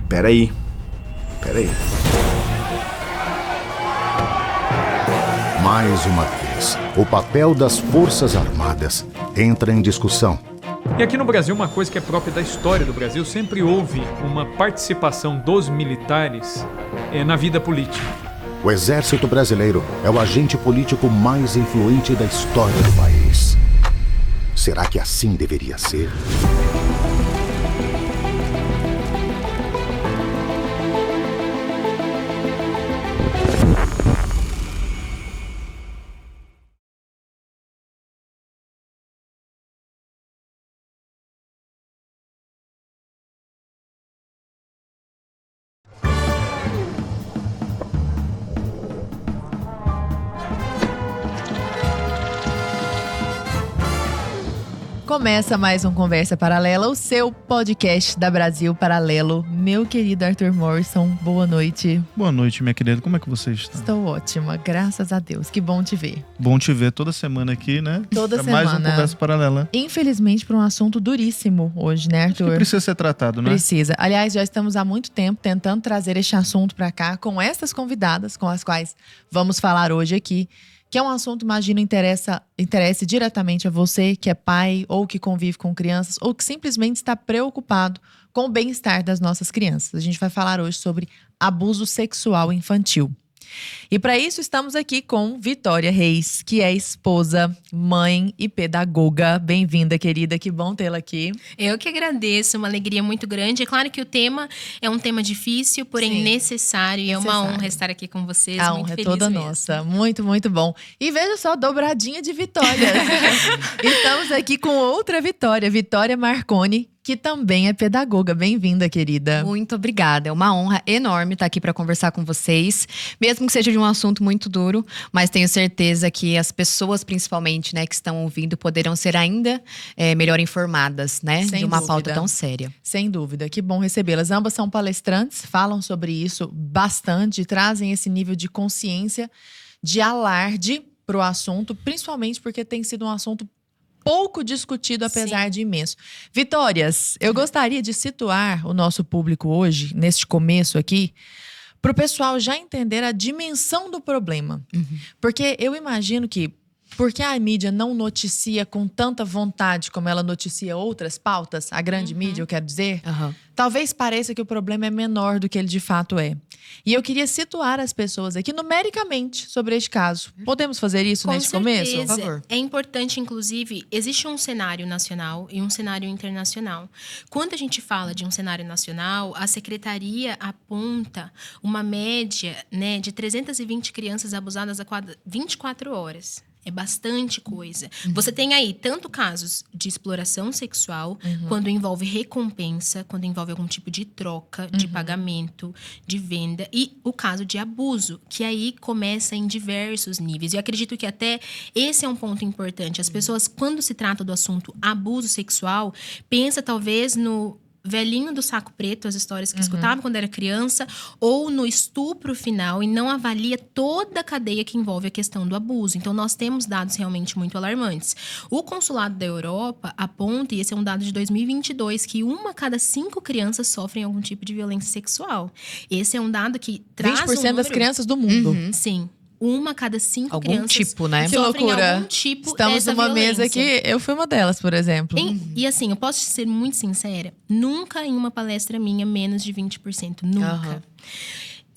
Peraí. Mais uma vez, o papel das Forças Armadas entra em discussão. E aqui no Brasil, uma coisa que é própria da história do Brasil, sempre houve uma participação dos militares na vida política. O Exército Brasileiro é o agente político mais influente da história do país. Será que assim deveria ser? Começa mais um Conversa Paralela, o seu podcast da Brasil Paralelo. Meu querido Arthur Morrison, boa noite. Boa noite, minha querida. Como é que você está? Estou ótima, graças a Deus. Que bom te ver. Bom te ver toda semana aqui, né? Toda pra semana. Mais um Conversa Paralela. Infelizmente, por um assunto duríssimo hoje, né, Arthur? Que precisa ser tratado, né? Precisa. Aliás, já estamos há muito tempo tentando trazer este assunto para cá com essas convidadas com as quais vamos falar hoje aqui. Que é um assunto, imagino, interesse diretamente a você que é pai ou que convive com crianças ou que simplesmente está preocupado com o bem-estar das nossas crianças. A gente vai falar hoje sobre abuso sexual infantil. E para isso estamos aqui com Vitória Reis, que é esposa, mãe e pedagoga. Bem-vinda, querida, que bom tê-la aqui. Eu que agradeço, uma alegria muito grande. É claro que o tema é um tema difícil, porém necessário. E é uma honra estar aqui com vocês. A muito honra é feliz toda mesmo. nossa. Muito, muito bom. E veja só, dobradinha de vitórias. Estamos aqui com outra Vitória, Vitória Marconi, que também é pedagoga. Bem-vinda, querida. Muito obrigada. É uma honra enorme estar aqui para conversar com vocês. Mesmo que seja de um assunto muito duro, mas tenho certeza que as pessoas, principalmente, né, que estão ouvindo, poderão ser ainda melhor informadas, né? Sem de uma dúvida. pauta tão séria. Sem dúvida, que bom recebê-las. Ambas são palestrantes, falam sobre isso bastante, trazem esse nível de consciência, de alarde para o assunto, principalmente porque tem sido um assunto pouco discutido, apesar de imenso. Vitórias, eu gostaria de situar o nosso público hoje, neste começo aqui, para o pessoal já entender a dimensão do problema. Porque eu imagino que, porque a mídia não noticia com tanta vontade como ela noticia outras pautas, a grande mídia, eu quero dizer, talvez pareça que o problema é menor do que ele de fato é. E eu queria situar as pessoas aqui numericamente sobre este caso. Podemos fazer isso neste começo? Por favor. É importante, inclusive, existe um cenário nacional e um cenário internacional. Quando a gente fala de um cenário nacional, a secretaria aponta uma média, né, de 320 crianças abusadas a cada 24 horas. É bastante coisa. Você tem aí tanto casos de exploração sexual, quando envolve recompensa, quando envolve algum tipo de troca, de pagamento, de venda, e o caso de abuso, que aí começa em diversos níveis. E eu acredito que até esse é um ponto importante. As pessoas, quando se trata do assunto abuso sexual, pensa talvez no velhinho do saco preto, as histórias que escutava quando era criança, ou no estupro final, e não avalia toda a cadeia que envolve a questão do abuso. Então, nós temos dados realmente muito alarmantes. O Consulado da Europa aponta, e esse é um dado de 2022, que 1 a cada 5 crianças sofrem algum tipo de violência sexual. Esse é um dado que traz 20% das crianças do mundo. Sim. 1 a cada 5 Algum crianças tipo, né? Que sofrem loucura. algum tipo Estamos dessa numa mesa violência. que eu fui uma delas, por exemplo. E assim, eu posso ser muito sincera, nunca em uma palestra minha menos de 20%. Nunca.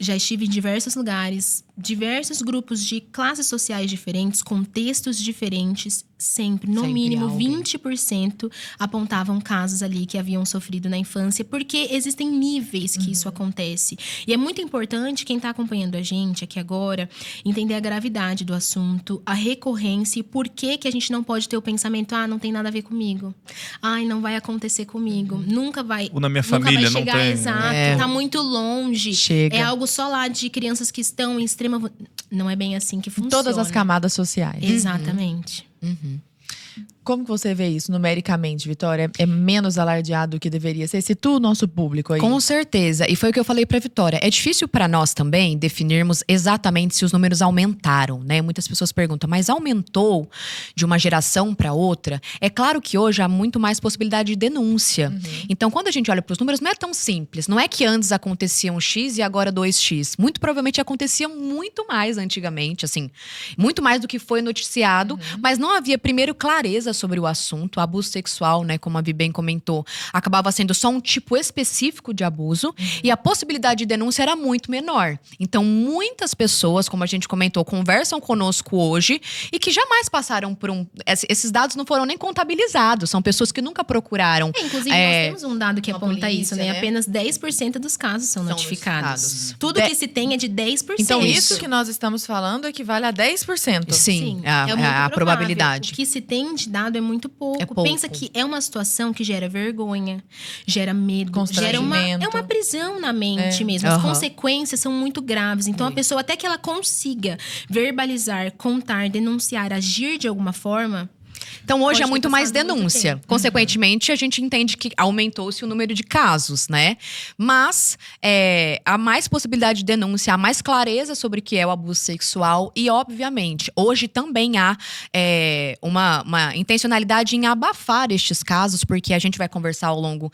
Já estive em diversos lugares, diversos grupos de classes sociais diferentes, contextos diferentes, sempre, no Sempre mínimo, alguém. 20% apontavam casos ali que haviam sofrido na infância, porque existem níveis que isso acontece. E é muito importante, quem está acompanhando a gente aqui agora, entender a gravidade do assunto, a recorrência e por que a gente não pode ter o pensamento, não tem nada a ver comigo. Ai, não vai acontecer comigo. Nunca vai. Ou na minha nunca família vai chegar, não tem. exato. Tá muito longe. Chega. É algo só lá de crianças que estão em extrema... Não é bem assim que funciona. Todas as camadas sociais. Exatamente. Como que você vê isso numericamente, Vitória? É menos alardeado do que deveria ser? Situa o nosso público aí. Com certeza. E foi o que eu falei pra Vitória. É difícil pra nós também definirmos exatamente se os números aumentaram, né? Muitas pessoas perguntam, mas aumentou de uma geração pra outra? É claro que hoje há muito mais possibilidade de denúncia. Então, quando a gente olha pros números, não é tão simples. Não é que antes acontecia um X e agora 2X. Muito provavelmente acontecia muito mais antigamente, assim. Muito mais do que foi noticiado. Mas não havia, primeiro, clareza sobre o assunto. O abuso sexual, né, como a Vi bem comentou, acabava sendo só um tipo específico de abuso e a possibilidade de denúncia era muito menor. Então, muitas pessoas, como a gente comentou, conversam conosco hoje e que jamais passaram por esses dados não foram nem contabilizados. São pessoas que nunca procuraram. Inclusive, nós temos um dado que aponta polícia, isso, né? né? Apenas 10% dos casos são notificados. Tudo que se tem é de 10%. Então, isso que nós estamos falando equivale a 10%. Sim, é muito a provável. probabilidade. O que se tem de dado é muito pouco. É pouco. Pensa que é uma situação que gera vergonha, gera medo, gera uma prisão na mente mesmo. As consequências são muito graves. Então, a pessoa, até que ela consiga verbalizar, contar, denunciar, agir de alguma forma… Então, hoje Pode é ter muito mais passado muito denúncia. tempo. Consequentemente, a gente entende que aumentou-se o número de casos, né? Mas há mais possibilidade de denúncia, há mais clareza sobre o que é o abuso sexual. E, obviamente, hoje também há uma intencionalidade em abafar estes casos, porque a gente vai conversar ao longo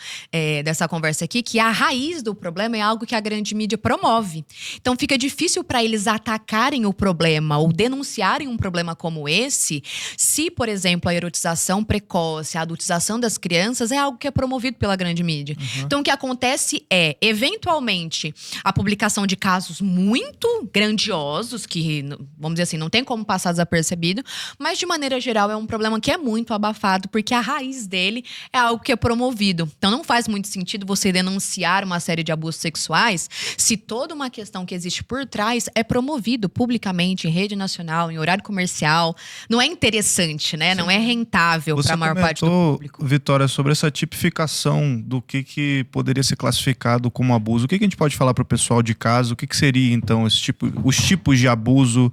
dessa conversa aqui, que a raiz do problema é algo que a grande mídia promove. Então, fica difícil para eles atacarem o problema ou denunciarem um problema como esse, se, por exemplo, a erotização precoce, a adultização das crianças é algo que é promovido pela grande mídia. Então, o que acontece é, eventualmente, a publicação de casos muito grandiosos, que, vamos dizer assim, não tem como passar desapercebido, mas, de maneira geral, é um problema que é muito abafado, porque a raiz dele é algo que é promovido. Então, não faz muito sentido você denunciar uma série de abusos sexuais se toda uma questão que existe por trás é promovido publicamente, em rede nacional, em horário comercial. Não é interessante, né? Não é rentável para a maior parte do público. Vitória, sobre essa tipificação do que poderia ser classificado como abuso. O que a gente pode falar para o pessoal de casa? O que seria, então, os tipos de abuso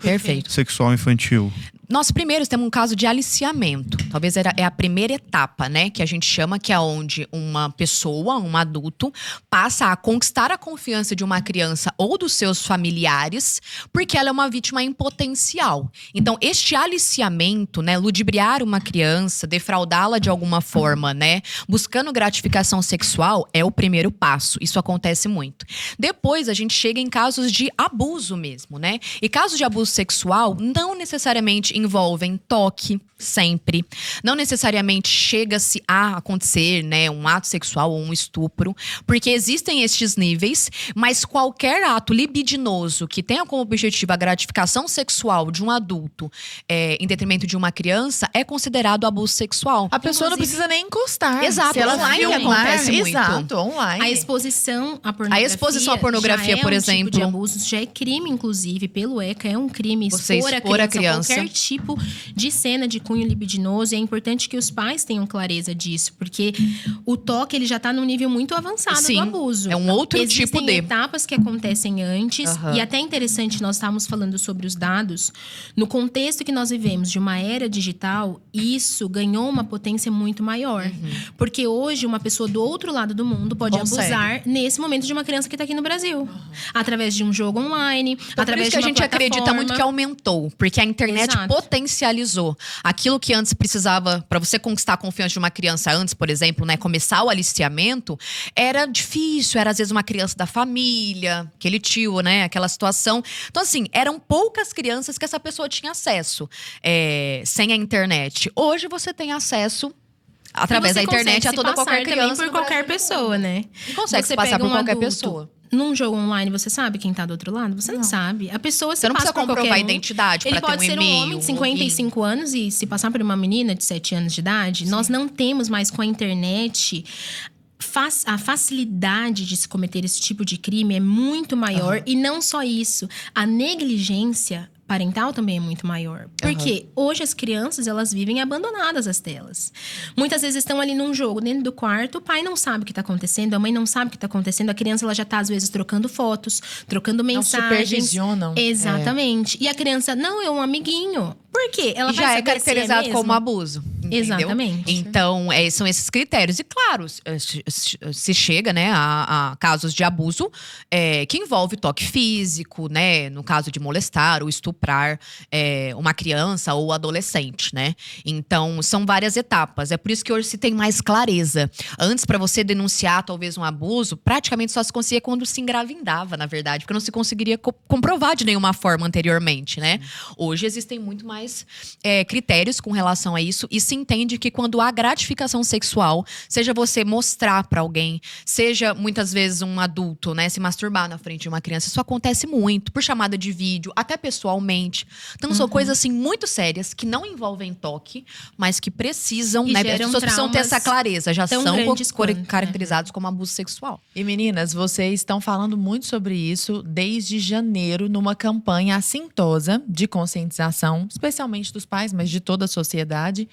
sexual infantil? Nós primeiros temos um caso de aliciamento. Talvez é a primeira etapa, né? Que a gente chama, que é onde uma pessoa, um adulto, passa a conquistar a confiança de uma criança ou dos seus familiares, porque ela é uma vítima em potencial. Então, este aliciamento, né? Ludibriar uma criança, defraudá-la de alguma forma, né? Buscando gratificação sexual é o primeiro passo. Isso acontece muito. Depois, a gente chega em casos de abuso mesmo, né? E casos de abuso sexual não necessariamente envolvem toque, sempre. Não necessariamente chega-se a acontecer, né, um ato sexual ou um estupro, porque existem estes níveis, mas qualquer ato libidinoso que tenha como objetivo a gratificação sexual de um adulto em detrimento de uma criança é considerado abuso sexual. A pessoa não precisa nem encostar. Exato, se ela online filmar, acontece muito. Exato, online. A exposição à pornografia, por exemplo. Tipo de abuso, já é crime, inclusive, pelo ECA. É um crime expor a criança. Qualquer tipo de cena de cunho libidinoso. E é importante que os pais tenham clareza disso, porque o toque ele já está num nível muito avançado do abuso. É um outro Existem tipo de etapas que acontecem antes. E até interessante, nós estávamos falando sobre os dados. No contexto que nós vivemos de uma era digital, isso ganhou uma potência muito maior. Porque hoje, uma pessoa do outro lado do mundo pode abusar nesse momento de uma criança que está aqui no Brasil. Através de um jogo online, através de uma plataforma. Por isso que a gente acredita muito que aumentou. Porque a internet potencializou. Aquilo que antes precisava, para você conquistar a confiança de uma criança antes, por exemplo, né, começar o aliciamento, era difícil, era às vezes uma criança da família, aquele tio, né, aquela situação. Então, assim, eram poucas crianças que essa pessoa tinha acesso sem a internet. Hoje você tem acesso através da internet a toda qualquer criança. Por qualquer pessoa, né? Consegue se passar por qualquer pessoa. Num jogo online, você sabe quem tá do outro lado? Você não sabe. A pessoa você não precisa comprovar a identidade para ter um e-mail. Ele pode ser um homem de 55 anos e se passar por uma menina de 7 anos de idade. Nós não temos mais com a internet… A facilidade de se cometer esse tipo de crime é muito maior. E não só isso. A negligência parental também é muito maior. Porque hoje as crianças, elas vivem abandonadas às telas. Muitas vezes estão ali num jogo, dentro do quarto, o pai não sabe o que está acontecendo, a mãe não sabe o que está acontecendo, a criança ela já está, às vezes, trocando fotos, trocando mensagens. Não supervisionam. Exatamente. E a criança, não, é um amiguinho. Por quê? Ela já é caracterizado como abuso. Entendeu? Exatamente. Então, são esses critérios. E claro, se chega, né, a casos de abuso que envolve toque físico, né? No caso de molestar ou estuprar uma criança ou adolescente, né? Então, são várias etapas. É por isso que hoje se tem mais clareza. Antes, para você denunciar talvez um abuso, praticamente só se conseguia quando se engravidava, na verdade. Porque não se conseguiria comprovar de nenhuma forma anteriormente, né? Hoje existem muito mais critérios com relação a isso. E se entende que quando há gratificação sexual, seja você mostrar para alguém, seja muitas vezes um adulto, né, se masturbar na frente de uma criança, isso acontece muito, por chamada de vídeo, até pessoalmente. Então são coisas assim muito sérias que não envolvem toque, mas que precisam, né, as pessoas precisam ter essa clareza, já são caracterizados como abuso sexual. E meninas, vocês estão falando muito sobre isso desde janeiro, numa campanha assintosa de conscientização, especialmente dos pais, mas de toda a sociedade,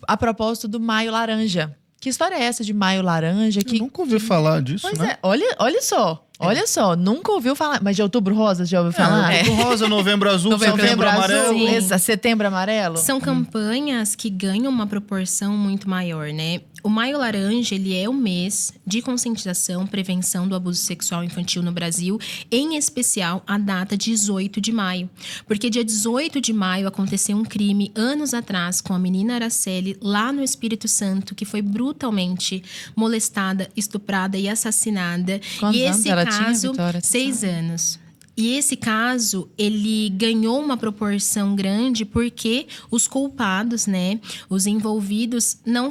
a propósito do Maio Laranja. Que história é essa de Maio Laranja? Eu nunca ouvi falar disso, pois né? Olha só. Olha só, nunca ouviu falar. Mas de Outubro Rosa, já ouviu falar? Outubro Rosa, Novembro Azul, Setembro Amarelo. Setembro Amarelo. São campanhas que ganham uma proporção muito maior, né? O Maio Laranja, ele é o mês de conscientização, prevenção do abuso sexual infantil no Brasil, em especial a data 18 de maio. Porque dia 18 de maio aconteceu um crime anos atrás com a menina Araceli, lá no Espírito Santo, que foi brutalmente molestada, estuprada e assassinada. Quantos anos ela tinha, caso, Vitória? 6 anos. E esse caso, ele ganhou uma proporção grande porque os culpados, né, os envolvidos não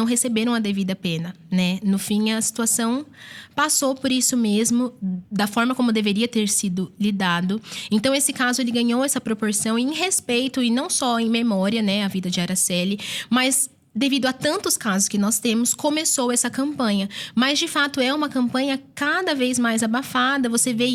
receberam a devida pena, né? No fim, a situação passou por isso mesmo, da forma como deveria ter sido lidado. Então, esse caso, ele ganhou essa proporção em respeito e não só em memória, né, à vida de Araceli, mas devido a tantos casos que nós temos, começou essa campanha. Mas, de fato, é uma campanha cada vez mais abafada. Você vê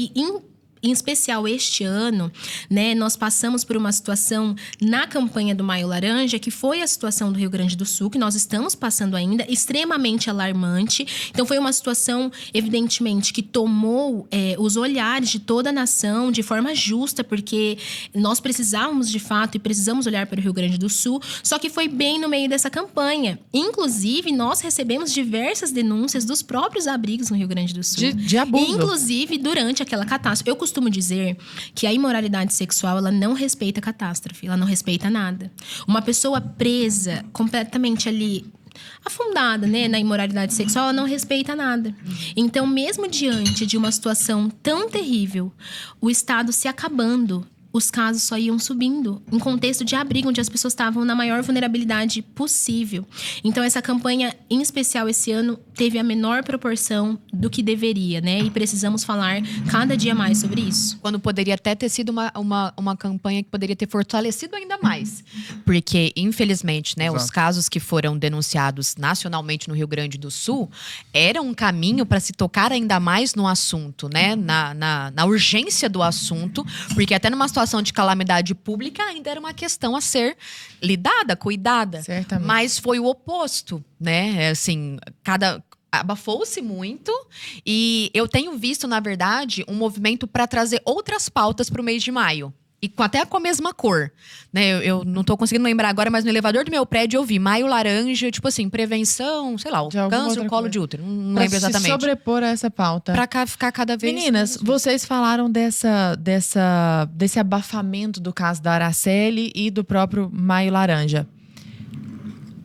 em especial este ano, né, nós passamos por uma situação na campanha do Maio Laranja, que foi a situação do Rio Grande do Sul, que nós estamos passando ainda, extremamente alarmante. Então, foi uma situação, evidentemente, que tomou os olhares de toda a nação de forma justa, porque nós precisávamos, de fato, e precisamos olhar para o Rio Grande do Sul, só que foi bem no meio dessa campanha. Inclusive, nós recebemos diversas denúncias dos próprios abrigos no Rio Grande do Sul. De abuso. Inclusive, durante aquela catástrofe. Eu costumo dizer que a imoralidade sexual, ela não respeita a catástrofe, ela não respeita nada. Uma pessoa presa, completamente ali afundada, né, na imoralidade sexual, ela não respeita nada. Então, mesmo diante de uma situação tão terrível, o Estado se acabando, os casos só iam subindo, em contexto de abrigo, onde as pessoas estavam na maior vulnerabilidade possível. Então, essa campanha, em especial esse ano, teve a menor proporção do que deveria, né? E precisamos falar cada dia mais sobre isso. Quando poderia até ter sido uma campanha que poderia ter fortalecido ainda mais. Porque, infelizmente, né, os casos que foram denunciados nacionalmente no Rio Grande do Sul eram um caminho para se tocar ainda mais no assunto, né? Na urgência do assunto, porque até numa situação de calamidade pública ainda era uma questão a ser lidada, cuidada. Certamente. Mas foi o oposto, né? Assim, abafou-se muito e eu tenho visto, na verdade, um movimento para trazer outras pautas para o mês de maio. E até com a mesma cor, né? Eu não tô conseguindo lembrar agora, mas no elevador do meu prédio eu vi Maio Laranja, tipo assim, prevenção, sei lá, o câncer, o colo de útero. Não lembro exatamente. Pra se sobrepor a essa pauta. Pra ficar cada vez... Meninas, vocês falaram desse abafamento do caso da Araceli e do próprio Maio Laranja.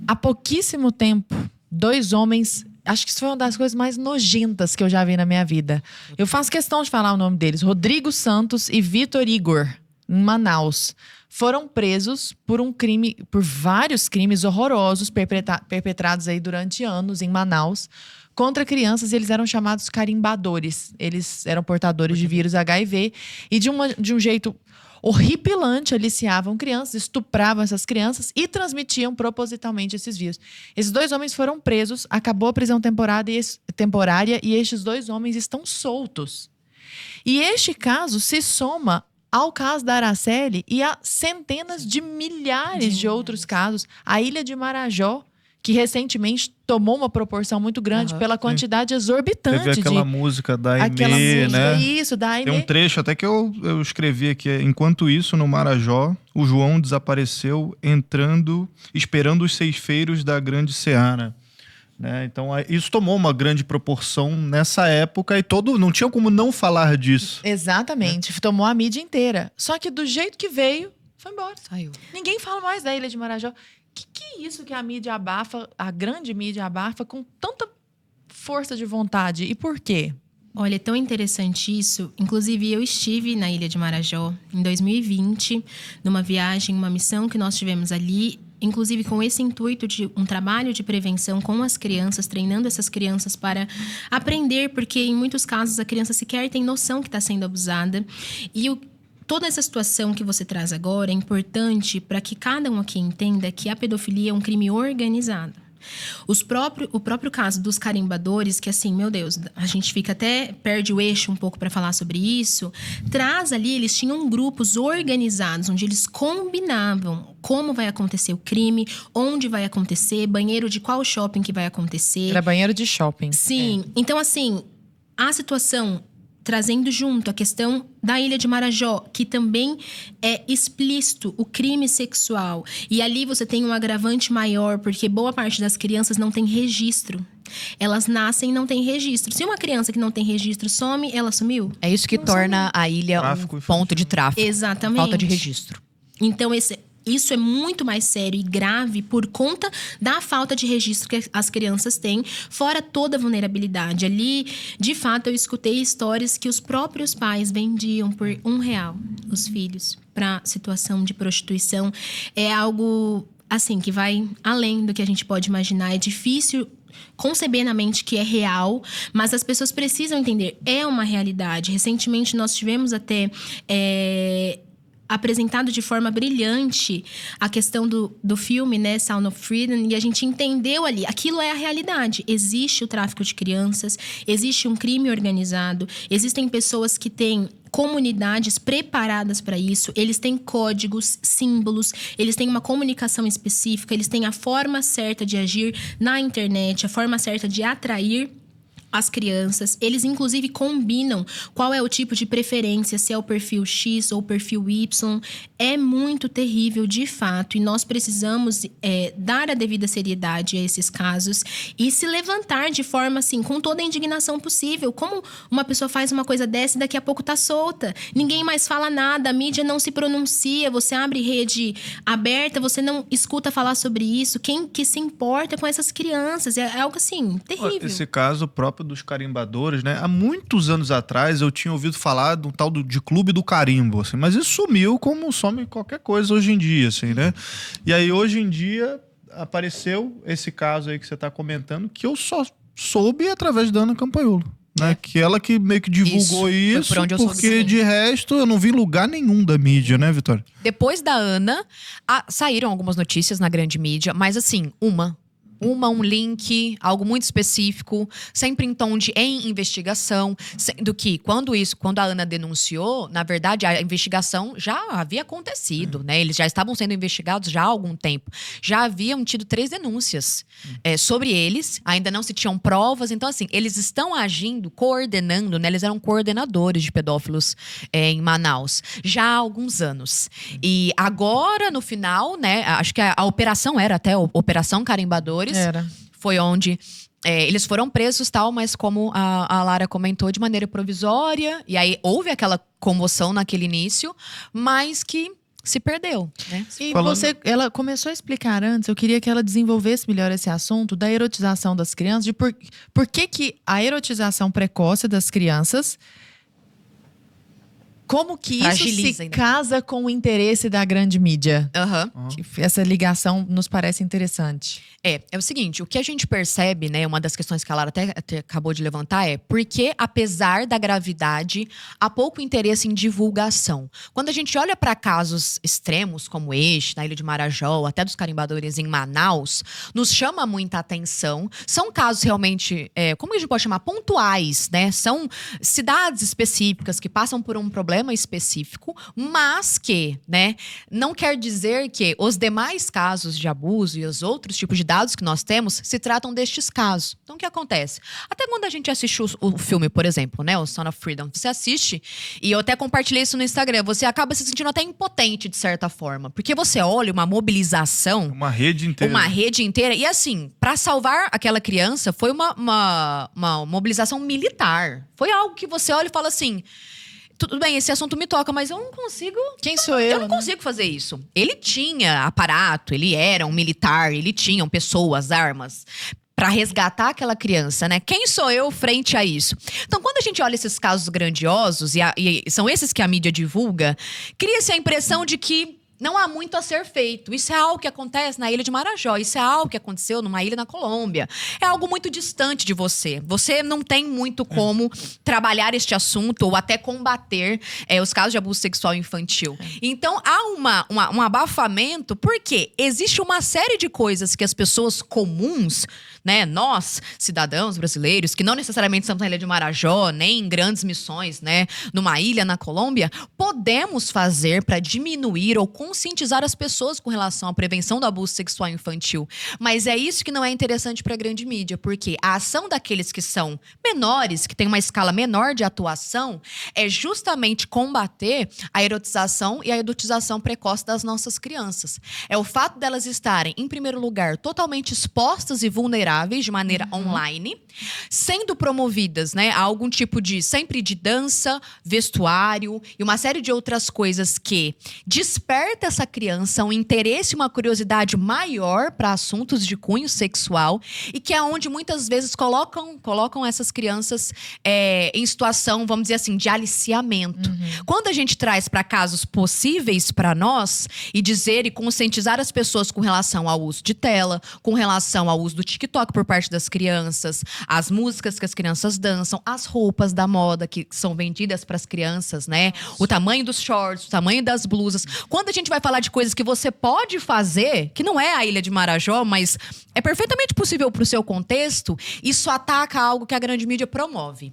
Há pouquíssimo tempo, 2 homens... Acho que isso foi uma das coisas mais nojentas que eu já vi na minha vida. Eu faço questão de falar o nome deles. Rodrigo Santos e Vitor Igor, em Manaus, foram presos por vários crimes horrorosos perpetrados aí durante anos em Manaus contra crianças, e eles eram chamados carimbadores. Eles eram portadores de vírus HIV e de um jeito horripilante aliciavam crianças, estupravam essas crianças e transmitiam propositalmente esses vírus. Esses 2 homens foram presos, acabou a prisão temporária e estes 2 homens estão soltos. E este caso se soma ao caso da Araceli e a centenas de milhares de outros casos. A ilha de Marajó, que recentemente tomou uma proporção muito grande pela quantidade exorbitante. Teve aquela música da Aimee, né? Isso, da Aimee. Tem um trecho até que eu escrevi aqui. Enquanto isso, no Marajó, o João desapareceu esperando os ceifeiros da grande seara. Né? Então, isso tomou uma grande proporção nessa época e não tinha como não falar disso. Exatamente, tomou a mídia inteira. Só que do jeito que veio, foi embora. Saiu. Ninguém fala mais da Ilha de Marajó. Que é isso que a mídia abafa, a grande mídia abafa com tanta força de vontade? E por quê? Olha, é tão interessante isso. Inclusive, eu estive na Ilha de Marajó em 2020, numa viagem, uma missão que nós tivemos ali, inclusive com esse intuito de um trabalho de prevenção com as crianças, treinando essas crianças para aprender, porque em muitos casos a criança sequer tem noção que está sendo abusada. E toda essa situação que você traz agora é importante para que cada um aqui entenda que a pedofilia é um crime organizado. O próprio caso dos carimbadores, que assim, meu Deus, a gente perde o eixo um pouco para falar sobre isso, traz ali, eles tinham grupos organizados, onde eles combinavam como vai acontecer o crime, onde vai acontecer, banheiro de qual shopping que vai acontecer. Era banheiro de shopping. Sim, então assim, a situação trazendo junto a questão da Ilha de Marajó, que também é explícito o crime sexual. E ali você tem um agravante maior, porque boa parte das crianças não tem registro. Elas nascem e não têm registro. Se uma criança que não tem registro some, ela sumiu? É isso que torna a ilha um ponto de tráfico. Exatamente. Falta de registro. Então, isso é muito mais sério e grave por conta da falta de registro que as crianças têm, fora toda a vulnerabilidade. Ali, de fato, eu escutei histórias que os próprios pais vendiam por R$1 os filhos para situação de prostituição. É algo, assim, que vai além do que a gente pode imaginar. É difícil conceber na mente que é real, mas as pessoas precisam entender. É uma realidade. Recentemente, nós tivemos até apresentado de forma brilhante a questão do filme, né, Sound of Freedom, e a gente entendeu ali, aquilo é a realidade. Existe o tráfico de crianças, existe um crime organizado, existem pessoas que têm comunidades preparadas para isso, eles têm códigos, símbolos, eles têm uma comunicação específica, eles têm a forma certa de agir na internet, a forma certa de atrair as crianças. Eles, inclusive, combinam qual é o tipo de preferência, se é o perfil X ou o perfil Y. É muito terrível, de fato. E nós precisamos dar a devida seriedade a esses casos e se levantar de forma, assim, com toda a indignação possível. Como uma pessoa faz uma coisa dessa e daqui a pouco tá solta? Ninguém mais fala nada, a mídia não se pronuncia, você abre rede aberta, você não escuta falar sobre isso. Quem que se importa com essas crianças? É algo, assim, terrível. Esse caso próprio dos carimbadores, né? Há muitos anos atrás eu tinha ouvido falar de um tal de clube do carimbo, assim, mas isso sumiu como some qualquer coisa hoje em dia, assim, né? E aí hoje em dia apareceu esse caso aí que você está comentando, que eu só soube através da Ana Campagnolo, né? Que ela que meio que divulgou isso porque de resto eu não vi lugar nenhum da mídia, né, Vitória? Depois da Ana, saíram algumas notícias na grande mídia, mas assim, um link, algo muito específico, sempre em tom de investigação, sendo que quando a Ana denunciou, na verdade a investigação já havia acontecido, né? Eles já estavam sendo investigados já há algum tempo. Já haviam tido 3 denúncias sobre eles, ainda não se tinham provas, então assim, eles estão agindo, coordenando, né? Eles eram coordenadores de pedófilos em Manaus, já há alguns anos. E agora, no final, né? Acho que a operação era até a Operação Carimbadores. Era. Foi onde eles foram presos, tal, mas como a Lara comentou, de maneira provisória. E aí houve aquela comoção naquele início, mas que se perdeu, né? E ela começou a explicar antes, eu queria que ela desenvolvesse melhor esse assunto da erotização das crianças, de por que a erotização precoce das crianças, como que isso se casa com o interesse da grande mídia? Essa ligação nos parece interessante. É o seguinte, o que a gente percebe, né, uma das questões que a Lara até acabou de levantar é porque, apesar da gravidade, há pouco interesse em divulgação. Quando a gente olha para casos extremos, como este, na Ilha de Marajó, até dos carimbadores em Manaus, nos chama muita atenção. São casos realmente, como a gente pode chamar, pontuais, né? São cidades específicas que passam por um problema problema específico, mas que, né, não quer dizer que os demais casos de abuso e os outros tipos de dados que nós temos se tratam destes casos. Então, o que acontece? Até quando a gente assiste o filme, por exemplo, né, o Sound of Freedom, você assiste, e eu até compartilhei isso no Instagram, você acaba se sentindo até impotente, de certa forma, porque você olha uma mobilização, Uma rede inteira. e assim, para salvar aquela criança, foi uma mobilização militar. Foi algo que você olha e fala assim, tudo bem, esse assunto me toca, mas eu não consigo... Quem sou eu? Eu não consigo fazer isso. Ele tinha aparato, ele era um militar, ele tinha pessoas, armas para resgatar aquela criança, né? Quem sou eu frente a isso? Então, quando a gente olha esses casos grandiosos, e são esses que a mídia divulga, cria-se a impressão de que não há muito a ser feito. Isso é algo que acontece na ilha de Marajó. Isso é algo que aconteceu numa ilha na Colômbia. É algo muito distante de você. Você não tem muito como trabalhar este assunto ou até combater os casos de abuso sexual infantil. Então, há um abafamento porque existe uma série de coisas que as pessoas comuns, né, nós, cidadãos brasileiros, que não necessariamente estamos na ilha de Marajó, nem em grandes missões, né, numa ilha na Colômbia, podemos fazer para diminuir ou conscientizar as pessoas com relação à prevenção do abuso sexual infantil. Mas é isso que não é interessante para a grande mídia, porque a ação daqueles que são menores, que têm uma escala menor de atuação, é justamente combater a erotização e a edotização precoce das nossas crianças. É o fato delas estarem, em primeiro lugar, totalmente expostas e vulneráveis de maneira online, sendo promovidas, né, a algum tipo de, sempre de dança, vestuário e uma série de outras coisas que desperta essa criança um interesse, uma curiosidade maior para assuntos de cunho sexual e que é onde muitas vezes colocam essas crianças em situação, vamos dizer assim, de aliciamento. Quando a gente traz para casos possíveis para nós e dizer e conscientizar as pessoas com relação ao uso de tela, com relação ao uso do TikTok por parte das crianças, as músicas que as crianças dançam, as roupas da moda que são vendidas para as crianças, né? O tamanho dos shorts, o tamanho das blusas. Quando a gente vai falar de coisas que você pode fazer, que não é a Ilha de Marajó, mas é perfeitamente possível para o seu contexto, isso ataca algo que a grande mídia promove.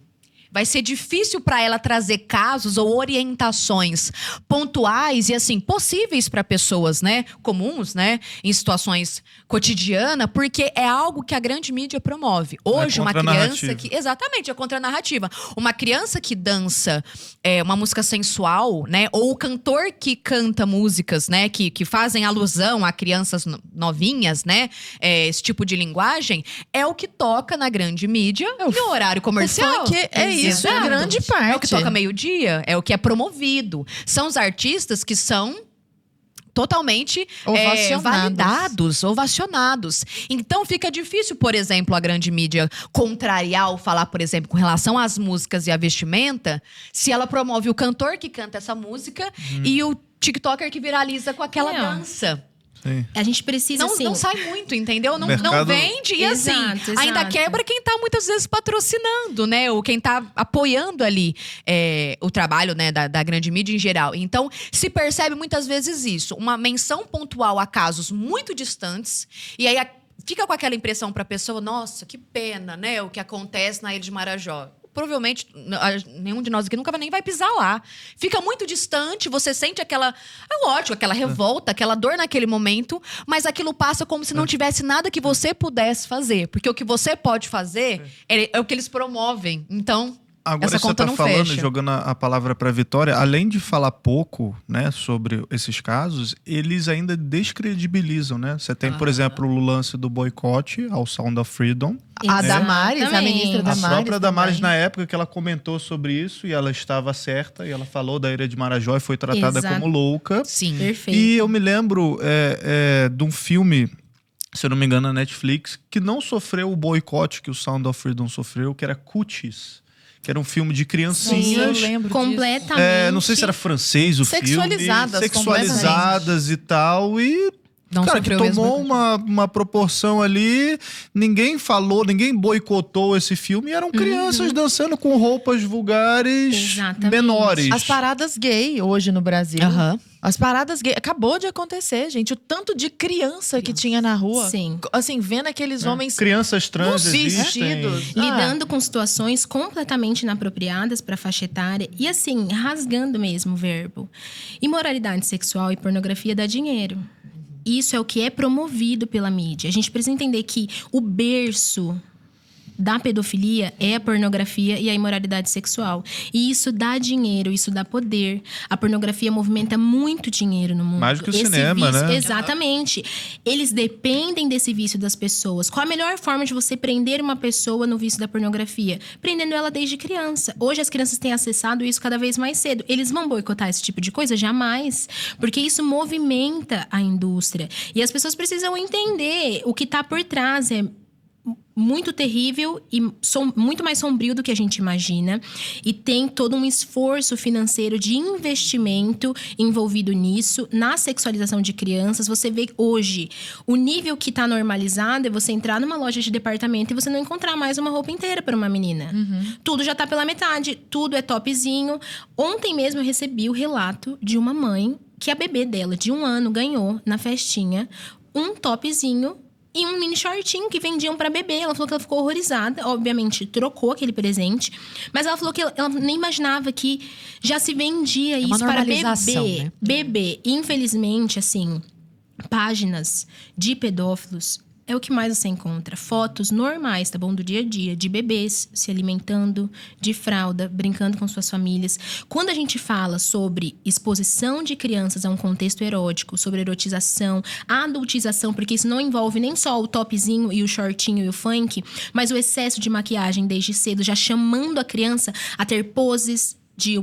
Vai ser difícil para ela trazer casos ou orientações pontuais e, assim, possíveis para pessoas, né, comuns, né, em situações cotidianas, porque é algo que a grande mídia promove. Hoje, uma criança que... Exatamente, é contra a narrativa. Uma criança que dança uma música sensual, né, ou o cantor que canta músicas, né, que fazem alusão a crianças novinhas, né, esse tipo de linguagem, é o que toca na grande mídia no horário comercial. O funk isso, é grande parte. É o que toca meio-dia, é o que é promovido. São os artistas que são totalmente validados, ovacionados. Então fica difícil, por exemplo, a grande mídia contrariar ou falar, por exemplo, com relação às músicas e à vestimenta, se ela promove o cantor que canta essa música e o TikToker que viraliza com aquela dança. Sim. A gente precisa, não sai muito, entendeu? Não vende e Exato. ainda quebra quem tá muitas vezes patrocinando, né? Ou quem tá apoiando ali o trabalho, né, da grande mídia em geral. Então, se percebe muitas vezes isso. Uma menção pontual a casos muito distantes e aí fica com aquela impressão pra pessoa, nossa, que pena, né? O que acontece na Ilha de Marajó. Provavelmente, nenhum de nós aqui nunca nem vai pisar lá. Fica muito distante, você sente aquela revolta, aquela dor naquele momento, mas aquilo passa como se não tivesse nada que você pudesse fazer. Porque o que você pode fazer é o que eles promovem. Então, agora essa conta você não falando, fecha. jogando a palavra para Vitória, além de falar pouco, né, sobre esses casos, eles ainda descredibilizam, né? Você tem, por exemplo, o lance do boicote ao Sound of Freedom. A Damares, a ministra Damares. A própria Damares, também. na época que ela comentou sobre isso, e ela estava certa, e ela falou da Ilha de Marajó e foi tratada como louca. Sim. Perfeito. E eu me lembro de um filme, se eu não me engano, na Netflix, que não sofreu o boicote que o Sound of Freedom sofreu, que era Cuties. Que era um filme de criancinhas. Sim, eu lembro completamente. Não sei se era francês o Sexualizadas, filme. Sexualizadas e tal. E Não Cara, que sofreu mesmo tomou boicote. uma proporção ali, ninguém falou, ninguém boicotou esse filme, e eram crianças dançando com roupas vulgares Exatamente. menores. As paradas gay hoje no Brasil. Aham. As paradas gay. Acabou de acontecer, gente. O tanto de criança que tinha na rua. Sim. Assim, vendo aqueles homens Crianças trans existem. vestidos. Lidando com situações completamente inapropriadas para a faixa etária e, assim, rasgando mesmo o verbo. Imoralidade sexual e pornografia dá dinheiro. Isso é o que é promovido pela mídia. A gente precisa entender que o berço da pedofilia é a pornografia e a imoralidade sexual. E isso dá dinheiro, isso dá poder. A pornografia movimenta muito dinheiro no mundo. Mais do que o Esse cinema, vício, né? Exatamente. Eles dependem desse vício das pessoas. Qual a melhor forma de você prender uma pessoa no vício da pornografia? Prendendo ela desde criança. Hoje as crianças têm acessado isso cada vez mais cedo. Eles vão boicotar esse tipo de coisa? Jamais. Porque isso movimenta a indústria. E as pessoas precisam entender o que está por trás. É muito terrível e muito mais sombrio do que a gente imagina. E tem todo um esforço financeiro de investimento envolvido nisso, na sexualização de crianças. Você vê hoje, o nível que está normalizado é você entrar numa loja de departamento e você não encontrar mais uma roupa inteira para uma menina. Tudo já tá pela metade, tudo é topzinho. Ontem mesmo eu recebi o relato de uma mãe que a bebê dela, de 1 ano, ganhou na festinha um topzinho e um mini shortinho que vendiam pra bebê. Ela falou que ela ficou horrorizada. Obviamente, trocou aquele presente. Mas ela falou que ela nem imaginava que já se vendia uma isso para normalização, bebê. né? Bebê. Infelizmente, assim, páginas de pedófilos é o que mais você encontra. Fotos normais, tá bom? Do dia a dia, de bebês se alimentando, de fralda, brincando com suas famílias. Quando a gente fala sobre exposição de crianças a um contexto erótico, sobre erotização, adultização, porque isso não envolve nem só o topzinho e o shortinho e o funk, mas o excesso de maquiagem desde cedo, já chamando a criança a ter poses de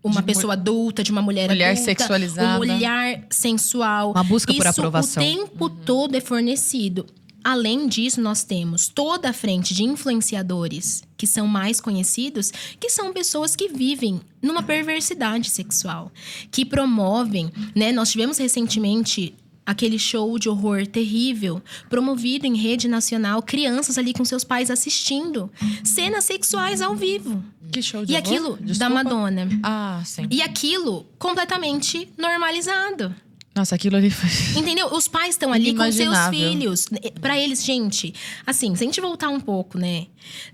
uma pessoa adulta, de uma mulher adulta. sexualizada. Um olhar sensual. Uma busca por Isso aprovação. o tempo todo é fornecido. Além disso, nós temos toda a frente de influenciadores que são mais conhecidos, que são pessoas que vivem numa perversidade sexual, que promovem, né? Nós tivemos recentemente aquele show de horror terrível, promovido em rede nacional, crianças ali com seus pais assistindo cenas sexuais ao vivo. Que show de E horror? aquilo Desculpa. da Madonna. Ah, sim. E aquilo completamente normalizado. Nossa, aquilo ali foi... Entendeu? Os pais estão ali com seus Inimaginável. filhos. Pra eles, gente, assim, se a gente voltar um pouco, né?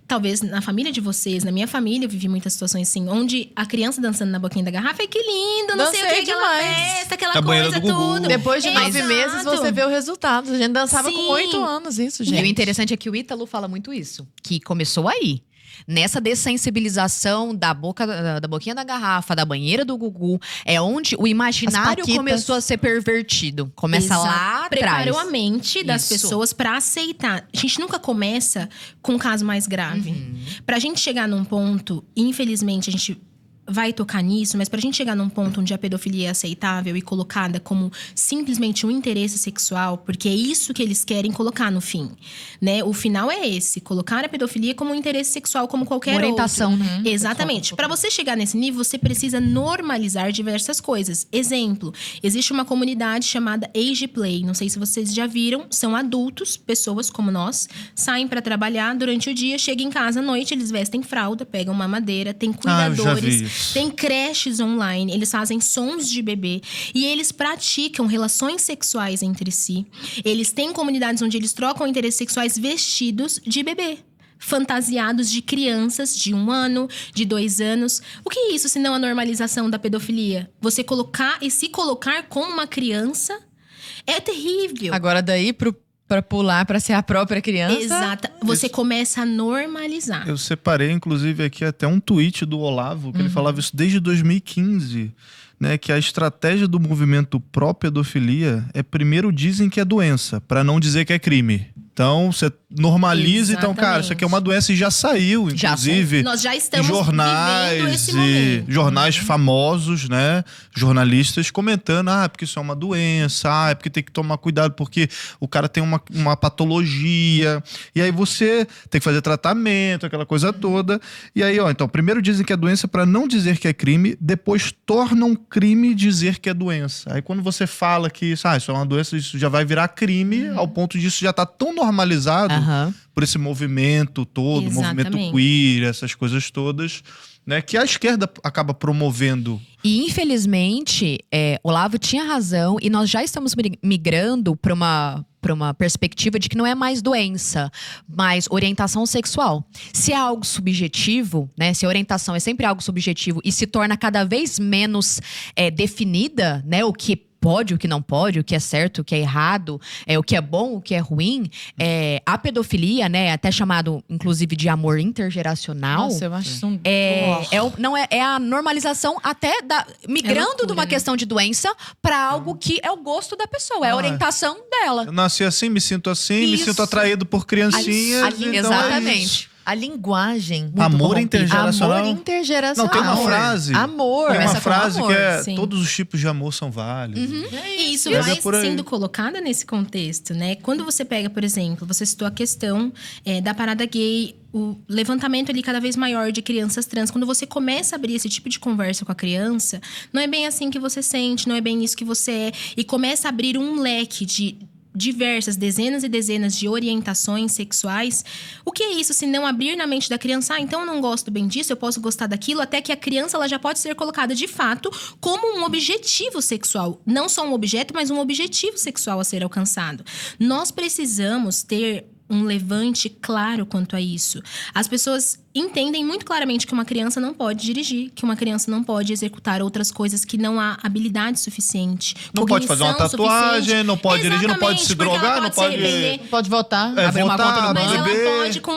Talvez na família de vocês, na minha família, eu vivi muitas situações assim, onde a criança dançando na boquinha da garrafa, ai, que lindo, não sei o que, Dancei aquela demais. festa, aquela A banheira coisa, do Gugu. tudo. Depois de 9 Exato. meses, você vê o resultado. A gente dançava Sim. com 8 anos, isso, E gente. o interessante é que o Ítalo fala muito isso, que começou aí. Nessa dessensibilização da boquinha da garrafa, da banheira do Gugu, é onde o imaginário paquitas. começou a ser pervertido. Começa Exato. lá atrás. Preparou a mente das Isso. pessoas pra aceitar. A gente nunca começa com um caso mais grave. Pra gente chegar num ponto, infelizmente, a gente vai tocar nisso, mas pra gente chegar num ponto onde a pedofilia é aceitável e colocada como simplesmente um interesse sexual, porque é isso que eles querem colocar no fim, né? O final é esse, colocar a pedofilia como um interesse sexual como qualquer Uma orientação, outro. né? Exatamente. Pra você chegar nesse nível, você precisa normalizar diversas coisas. Exemplo, existe uma comunidade chamada Age Play, não sei se vocês já viram, são adultos, pessoas como nós, saem pra trabalhar durante o dia, chegam em casa à noite, eles vestem fralda, pegam mamadeira, tem eu já vi cuidadores, isso. tem creches online, eles fazem sons de bebê e eles praticam relações sexuais entre si. Eles têm comunidades onde eles trocam interesses sexuais vestidos de bebê. Fantasiados de crianças de 1 ano, de 2 anos. O que é isso, se não a normalização da pedofilia? Você colocar e se colocar como uma criança é terrível. Agora daí pra pular, pra ser a própria criança. Exato. Você começa a normalizar. Eu separei, inclusive, aqui até um tweet do Olavo, que ele falava isso desde 2015, né? Que a estratégia do movimento pró-pedofilia é primeiro dizem que é doença, pra não dizer que é crime. Então, você normaliza. Então, cara, Exatamente. isso aqui é uma doença e já saiu, Já inclusive. Nós já Em estamos vivendo jornais esse e momento. jornais famosos, né? Jornalistas comentando, porque isso é uma doença, é porque tem que tomar cuidado, porque o cara tem uma patologia. E aí você tem que fazer tratamento, aquela coisa toda. E aí, então, primeiro dizem que é doença para não dizer que é crime, depois tornam crime dizer que é doença. Aí quando você fala que isso é uma doença, isso já vai virar crime, ao ponto disso já tá tão normalizado por esse movimento todo, movimento Exatamente. queer, essas coisas todas, né, que a esquerda acaba promovendo. E infelizmente, Olavo tinha razão e nós já estamos migrando para uma perspectiva de que não é mais doença, mas orientação sexual. Se é algo subjetivo, né? Se a orientação é sempre algo subjetivo e se torna cada vez menos definida, né? O que pode, o que não pode, o que é certo, o que é errado, o que é bom, o que é ruim. A pedofilia, né? Até chamado, inclusive, de amor intergeracional. Nossa, eu acho isso É a normalização até migrando loucura, de uma né? questão de doença para algo que é o gosto da pessoa, é a orientação dela. Eu nasci assim, me sinto assim, me Isso. sinto atraído por criancinhas. Ali- então é Exatamente. isso. A linguagem. muito Amor corrompida. intergeracional. Amor intergeracional. Não, tem uma frase. Amor. Tem uma Começa com frase amor, que é: sim. todos os tipos de amor são válidos. E isso Mas vai é por aí. sendo colocada nesse contexto, né? Quando você pega, por exemplo, você citou a questão da parada gay, o levantamento ali cada vez maior de crianças trans. Quando você começa a abrir esse tipo de conversa com a criança, não é bem assim que você sente, não é bem isso que você é. E começa a abrir um leque de diversas, dezenas e dezenas de orientações sexuais. O que é isso se não abrir na mente da criança? Então eu não gosto bem disso, eu posso gostar daquilo, até que a criança ela já pode ser colocada de fato como um objetivo sexual. Não só um objeto, mas um objetivo sexual a ser alcançado. Nós precisamos ter um levante claro quanto a isso. As pessoas entendem muito claramente que uma criança não pode dirigir, que uma criança não pode executar outras coisas, que não há habilidade suficiente. Não pode fazer uma cognição tatuagem, suficiente. não pode dirigir, não pode se Exatamente, porque drogar, ela não pode- se arrepender. Pode votar. Abrir uma votar, conta no Mas banco. ela beber. pode, com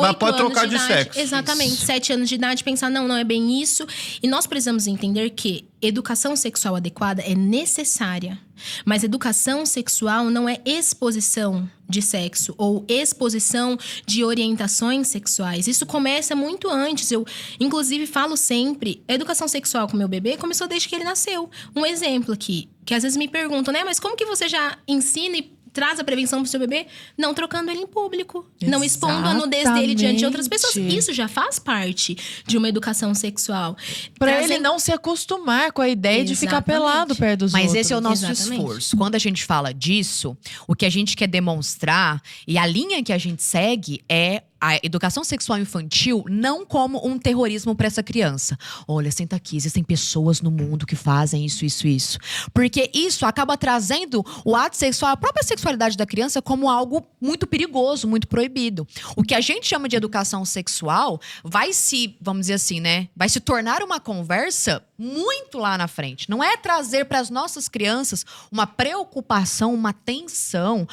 Mas 8 pode anos trocar de idade, sexo. exatamente, 7 anos de idade, pensar, não é bem isso. E nós precisamos entender que educação sexual adequada é necessária. Mas educação sexual não é exposição de sexo ou exposição de orientações sexuais. Isso começa muito antes. Eu, inclusive, falo sempre, a educação sexual com meu bebê começou desde que ele nasceu. Um exemplo aqui, que às vezes me perguntam, né? Mas como que você já ensina e traz a prevenção pro seu bebê? Não trocando ele em público. Não expondo a nudez dele diante de outras pessoas. Exatamente. Isso já faz parte de uma educação sexual. Pra Trazem- ele não se acostumar com a ideia de ficar Exatamente. pelado perto dos Mas outros. esse é o nosso Exatamente. esforço. Quando a gente fala disso, o que a gente quer demonstrar e a linha que a gente segue é a educação sexual infantil não como um terrorismo para essa criança. Olha, senta aqui, existem pessoas no mundo que fazem isso, isso, isso. Porque isso acaba trazendo o ato sexual, a própria sexualidade da criança, como algo muito perigoso, muito proibido. O que a gente chama de educação sexual vai se, vamos dizer assim, né? Vai se tornar uma conversa muito lá na frente. Não é trazer para as nossas crianças uma preocupação, uma tensão,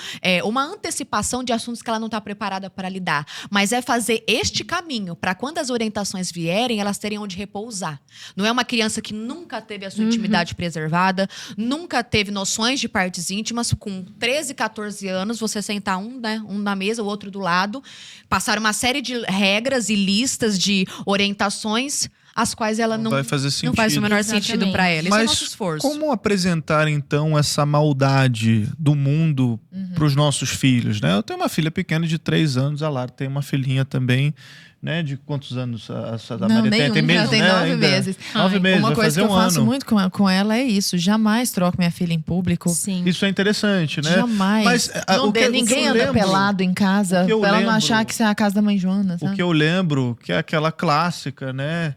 uma antecipação de assuntos que ela não está preparada para lidar. Mas é fazer este caminho para quando as orientações vierem, elas terem onde repousar. Não é uma criança que nunca teve a sua intimidade preservada, nunca teve noções de partes íntimas. Com 13, 14 anos, você sentar um na mesa, o outro do lado, passar uma série de regras e listas de orientações as quais ela não vai fazer não faz o sentido. menor sentido Exatamente. para ela. Esse é o Mas nosso esforço. como apresentar, então, essa maldade do mundo para os nossos filhos, né? Eu tenho uma filha pequena de 3 anos, a Lara tem uma filhinha também, né? De quantos anos a Não, Maria nenhum. tem meses, Ela tem né? 9 ainda? meses. 9 meses, Uma vai coisa fazer que eu um faço ano. muito com ela é isso. Jamais troco minha filha em público. Sim. Isso é interessante, né? Jamais. Mas Não o que, ninguém o que eu anda lembro- pelado em casa o que eu pra ela não lembro- achar que isso é a casa da mãe Joana. O Sabe? que eu lembro, que é aquela clássica, né?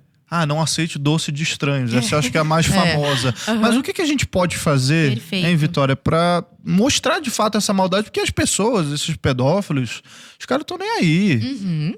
Não aceite doce de estranhos. Essa eu acho que é a mais famosa. Mas o que a gente pode fazer, Perfeito. hein, Vitória, pra mostrar de fato essa maldade? Porque as pessoas, esses pedófilos, os caras estão nem aí,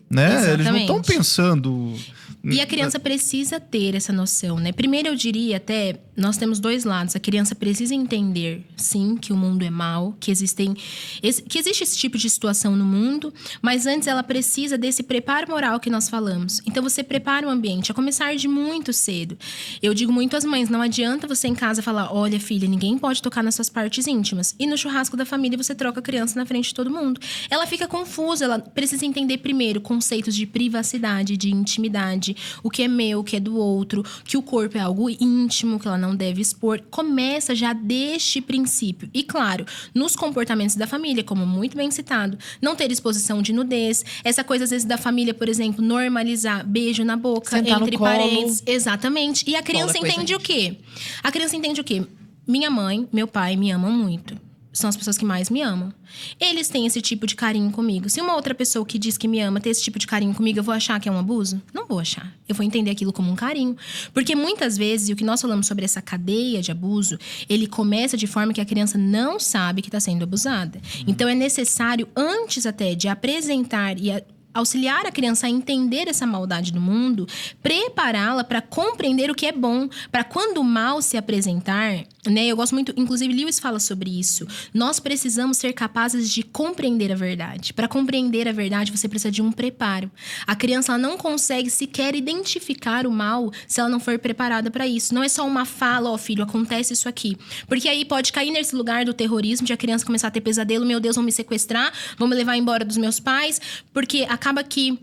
né? Eles não estão Exatamente. pensando... E a criança precisa ter essa noção, né? Primeiro, eu diria até, nós temos dois lados. A criança precisa entender, sim, que o mundo é mau, que existe esse tipo de situação no mundo, mas antes ela precisa desse preparo moral que nós falamos. Então, você prepara o ambiente, a começar de muito cedo. Eu digo muito às mães, não adianta você em casa falar, olha, filha, ninguém pode tocar nas suas partes íntimas. E no churrasco da família, você troca a criança na frente de todo mundo. Ela fica confusa, ela precisa entender primeiro conceitos de privacidade, de intimidade, o que é meu, o que é do outro, que o corpo é algo íntimo, que ela não deve expor. Começa já deste princípio. E claro, nos comportamentos da família, como muito bem citado, não ter exposição de nudez, essa coisa às vezes da família, por exemplo, normalizar beijo na boca, sentar entre no colo. parentes. Exatamente. E a criança entende o quê? A criança entende o quê? Minha mãe, meu pai me amam muito. São as pessoas que mais me amam. Eles têm esse tipo de carinho comigo. Se uma outra pessoa que diz que me ama tem esse tipo de carinho comigo, eu vou achar que é um abuso? Não vou achar. Eu vou entender aquilo como um carinho. Porque muitas vezes, e o que nós falamos sobre essa cadeia de abuso, ele começa de forma que a criança não sabe que está sendo abusada. Então, é necessário, antes até de apresentar e auxiliar a criança a entender essa maldade do mundo, prepará-la para compreender o que é bom, para quando o mal se apresentar, né? Eu gosto muito, inclusive Lewis fala sobre isso. Nós precisamos ser capazes de compreender a verdade. Para compreender a verdade, você precisa de um preparo. A criança ela não consegue sequer identificar o mal se ela não for preparada para isso. Não é só uma fala, ó, filho, acontece isso aqui. Porque aí pode cair nesse lugar do terrorismo, de a criança começar a ter pesadelo, meu Deus, vão me sequestrar, vão me levar embora dos meus pais, porque acaba que,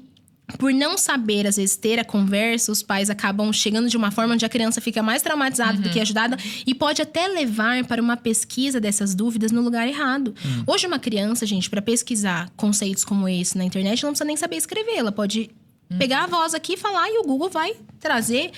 por não saber, às vezes, ter a conversa, os pais acabam chegando de uma forma onde a criança fica mais traumatizada do que ajudada e pode até levar para uma pesquisa dessas dúvidas no lugar errado. Hoje, uma criança, gente, para pesquisar conceitos como esse na internet, ela não precisa nem saber escrever. Ela pode pegar a voz aqui e falar e o Google vai trazer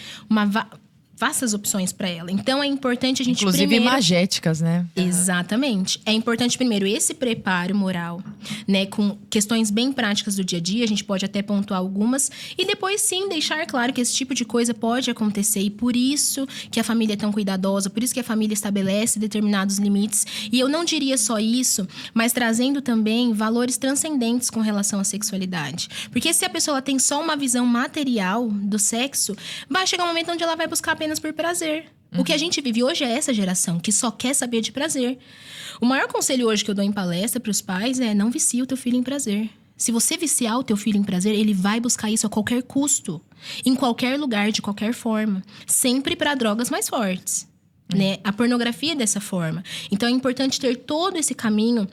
vastas opções para ela. Então, é importante a gente Inclusive primeiro... imagéticas, né? Exatamente. É importante primeiro esse preparo moral, né? Com questões bem práticas do dia a dia, a gente pode até pontuar algumas. E depois, sim, deixar claro que esse tipo de coisa pode acontecer. E por isso que a família é tão cuidadosa, por isso que a família estabelece determinados limites. E eu não diria só isso, mas trazendo também valores transcendentes com relação à sexualidade. Porque se a pessoa ela tem só uma visão material do sexo, vai chegar um momento onde ela vai buscar apenas por prazer. O que a gente vive hoje é essa geração que só quer saber de prazer. O maior conselho hoje que eu dou em palestra para os pais é: não vicie o teu filho em prazer. Se você viciar o teu filho em prazer, ele vai buscar isso a qualquer custo, em qualquer lugar, de qualquer forma, sempre para drogas mais fortes, né? A pornografia é dessa forma. Então é importante ter todo esse caminho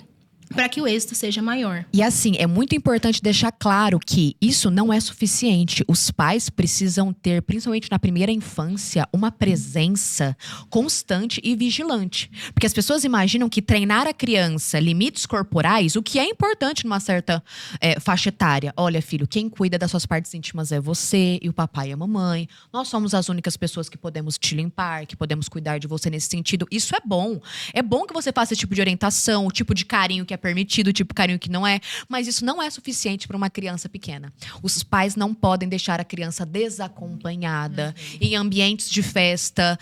para que o êxito seja maior. E assim, é muito importante deixar claro que isso não é suficiente. Os pais precisam ter, principalmente na primeira infância, uma presença constante e vigilante. Porque as pessoas imaginam que treinar a criança limites corporais, o que é importante numa certa faixa etária. Olha, filho, quem cuida das suas partes íntimas é você e o papai e a mamãe. Nós somos as únicas pessoas que podemos te limpar, que podemos cuidar de você nesse sentido. Isso é bom. É bom que você faça esse tipo de orientação, o tipo de carinho que é permitido, o tipo de carinho que não é, mas isso não é suficiente para uma criança pequena. Os pais não podem deixar a criança desacompanhada em ambientes de festa,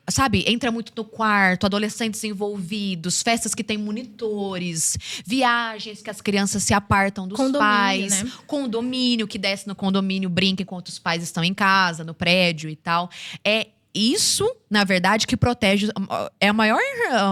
sabe? Entra muito no quarto, adolescentes envolvidos, festas que tem monitores, viagens que as crianças se apartam dos pais, né? Condomínio, que desce no condomínio, brinca enquanto os pais estão em casa, no prédio e tal. Isso, na verdade, que protege... É a maior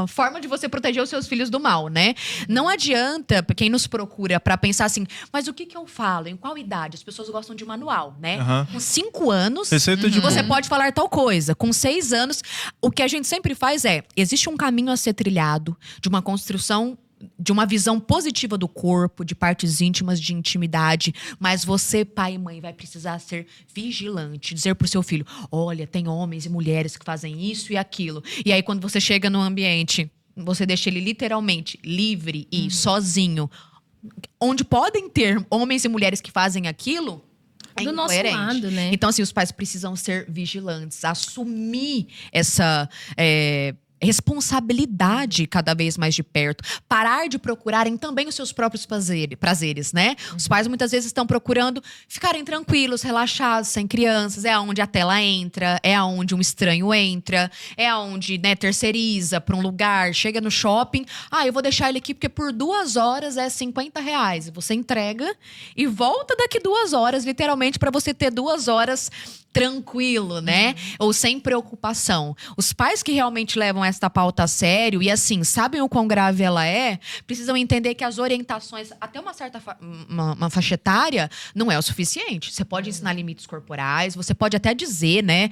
forma de você proteger os seus filhos do mal, né? Não adianta quem nos procura pra pensar assim, mas o que eu falo? Em qual idade? As pessoas gostam de manual, né? Com 5 anos, você pode falar tal coisa. Com 6 anos, o que a gente sempre faz existe um caminho a ser trilhado de uma construção, de uma visão positiva do corpo, de partes íntimas, de intimidade. Mas você, pai e mãe, vai precisar ser vigilante. Dizer pro seu filho, olha, tem homens e mulheres que fazem isso e aquilo. E aí, quando você chega no ambiente, você deixa ele literalmente livre e sozinho. Onde podem ter homens e mulheres que fazem aquilo... do nosso lado, né? Então, assim, os pais precisam ser vigilantes. Assumir essa... responsabilidade cada vez mais de perto. Parar de procurarem também os seus próprios prazeres, né? Os pais muitas vezes estão procurando ficarem tranquilos, relaxados, sem crianças. É onde a tela entra, é onde um estranho entra, é onde, né, terceiriza para um lugar, chega no shopping. Eu vou deixar ele aqui porque por 2 horas é R$50. E você entrega e volta daqui 2 horas, literalmente, para você ter 2 horas tranquilo, né? Ou sem preocupação. Os pais que realmente levam esta pauta a sério e, assim, sabem o quão grave ela é, precisam entender que as orientações, até uma certa uma faixa etária, não é o suficiente. Você pode ensinar limites corporais, você pode até dizer, né,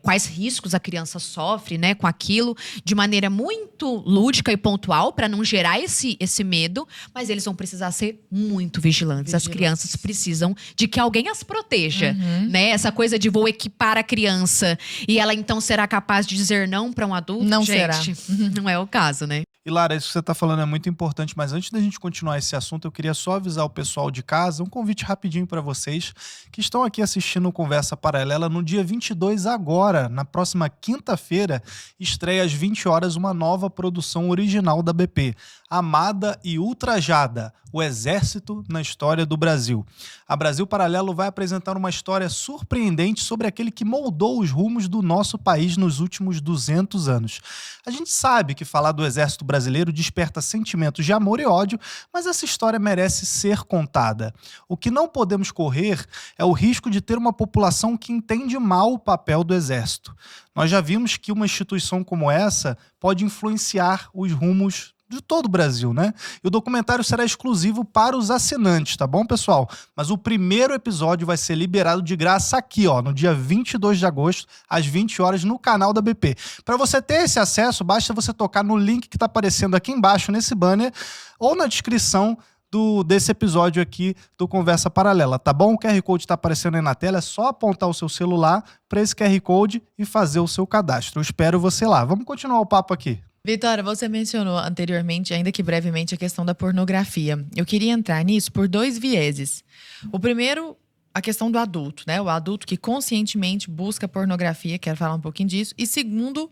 quais riscos a criança sofre, né, com aquilo, de maneira muito lúdica e pontual, para não gerar esse medo, mas eles vão precisar ser muito vigilantes. As crianças precisam de que alguém as proteja, né? Essa coisa de vou equipar a criança e ela então será capaz de dizer não para um adulto? Não gente, não é o caso, né? E Lara, isso que você está falando é muito importante, mas antes da gente continuar esse assunto, eu queria só avisar o pessoal de casa, um convite rapidinho para vocês que estão aqui assistindo o Conversa Paralela no dia 22 agora, na próxima quinta-feira, estreia às 20 horas uma nova produção original da BP, Amada e Ultrajada, o Exército na História do Brasil. A Brasil Paralelo vai apresentar uma história surpreendente sobre aquele que moldou os rumos do nosso país nos últimos 200 anos. A gente sabe que falar do Exército Brasileiro desperta sentimentos de amor e ódio, mas essa história merece ser contada. O que não podemos correr é o risco de ter uma população que entende mal o papel do Exército. Nós já vimos que uma instituição como essa pode influenciar os rumos de todo o Brasil, né? E o documentário será exclusivo para os assinantes, tá bom, pessoal? Mas o primeiro episódio vai ser liberado de graça aqui, ó, no dia 22 de agosto, às 20 horas, no canal da BP. Para você ter esse acesso, basta você tocar no link que tá aparecendo aqui embaixo, nesse banner, ou na descrição desse episódio aqui do Conversa Paralela, tá bom? O QR Code tá aparecendo aí na tela, é só apontar o seu celular para esse QR Code e fazer o seu cadastro. Eu espero você lá. Vamos continuar o papo aqui. Vitória, você mencionou anteriormente, ainda que brevemente, a questão da pornografia. Eu queria entrar nisso por 2 vieses. O primeiro, a questão do adulto, né? O adulto que conscientemente busca pornografia, quero falar um pouquinho disso. E segundo,